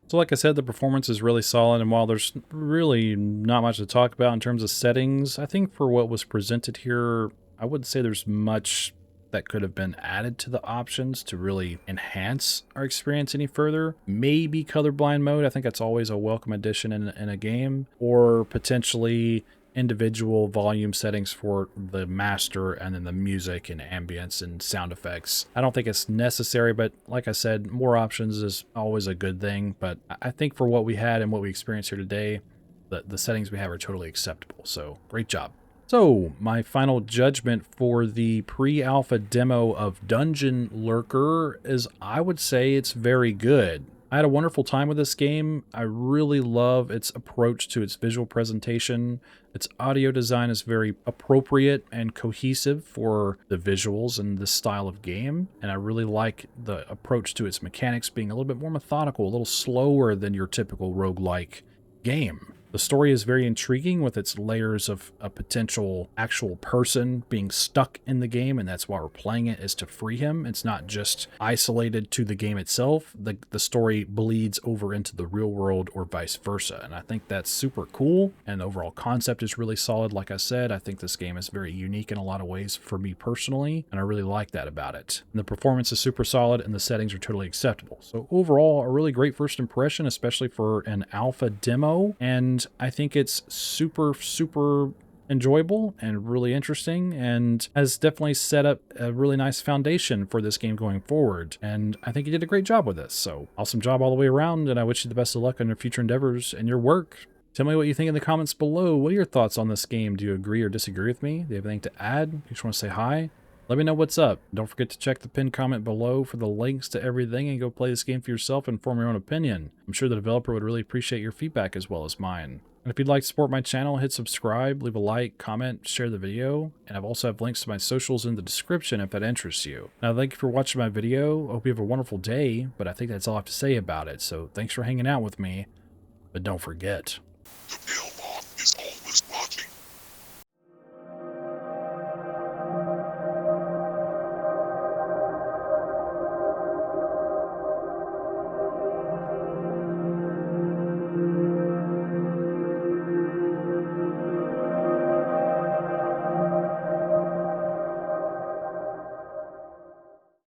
So like I said, the performance is really solid, and while there's really not much to talk about in terms of settings, I think for what was presented here, I wouldn't say there's much that could have been added to the options to really enhance our experience any further. Maybe colorblind mode, I think that's always a welcome addition in a game, or potentially individual volume settings for the master and then the music and ambience and sound effects. I don't think it's necessary, but like I said, more options is always a good thing. But I think for what we had and what we experienced here today, the settings we have are totally acceptable. So great job. So, my final judgment for the pre-alpha demo of Dungeon Lurker is, I would say it's very good. I had a wonderful time with this game. I really love its approach to its visual presentation. Its audio design is very appropriate and cohesive for the visuals and this style of game. And I really like the approach to its mechanics being a little bit more methodical, a little slower than your typical roguelike game. The story is very intriguing with its layers of a potential actual person being stuck in the game, and that's why we're playing it, is to free him. It's not just isolated to the game itself. The story bleeds over into the real world or vice versa, and I think that's super cool, and the overall concept is really solid. Like I said, I think this game is very unique in a lot of ways for me personally, and I really like that about it. And the performance is super solid, and the settings are totally acceptable. So overall, a really great first impression, especially for an alpha demo, and I think it's super enjoyable and really interesting, and has definitely set up a really nice foundation for this game going forward. And I think you did a great job with this. So awesome job all the way around, and I wish you the best of luck on your future endeavors and your work. Tell me what you think in the comments below. What are your thoughts on this game? Do you agree or disagree with me? Do you have anything to add? You just want to say hi? Let me know what's up. Don't forget to check the pinned comment below for the links to everything, and go play this game for yourself and form your own opinion. I'm sure the developer would really appreciate your feedback as well as mine. And if you'd like to support my channel, hit subscribe, leave a like, comment, share the video, and I've also have links to my socials in the description if that interests you. Now, thank you for watching my video. I hope you have a wonderful day, but I think that's all I have to say about it. So thanks for hanging out with me, but don't forget.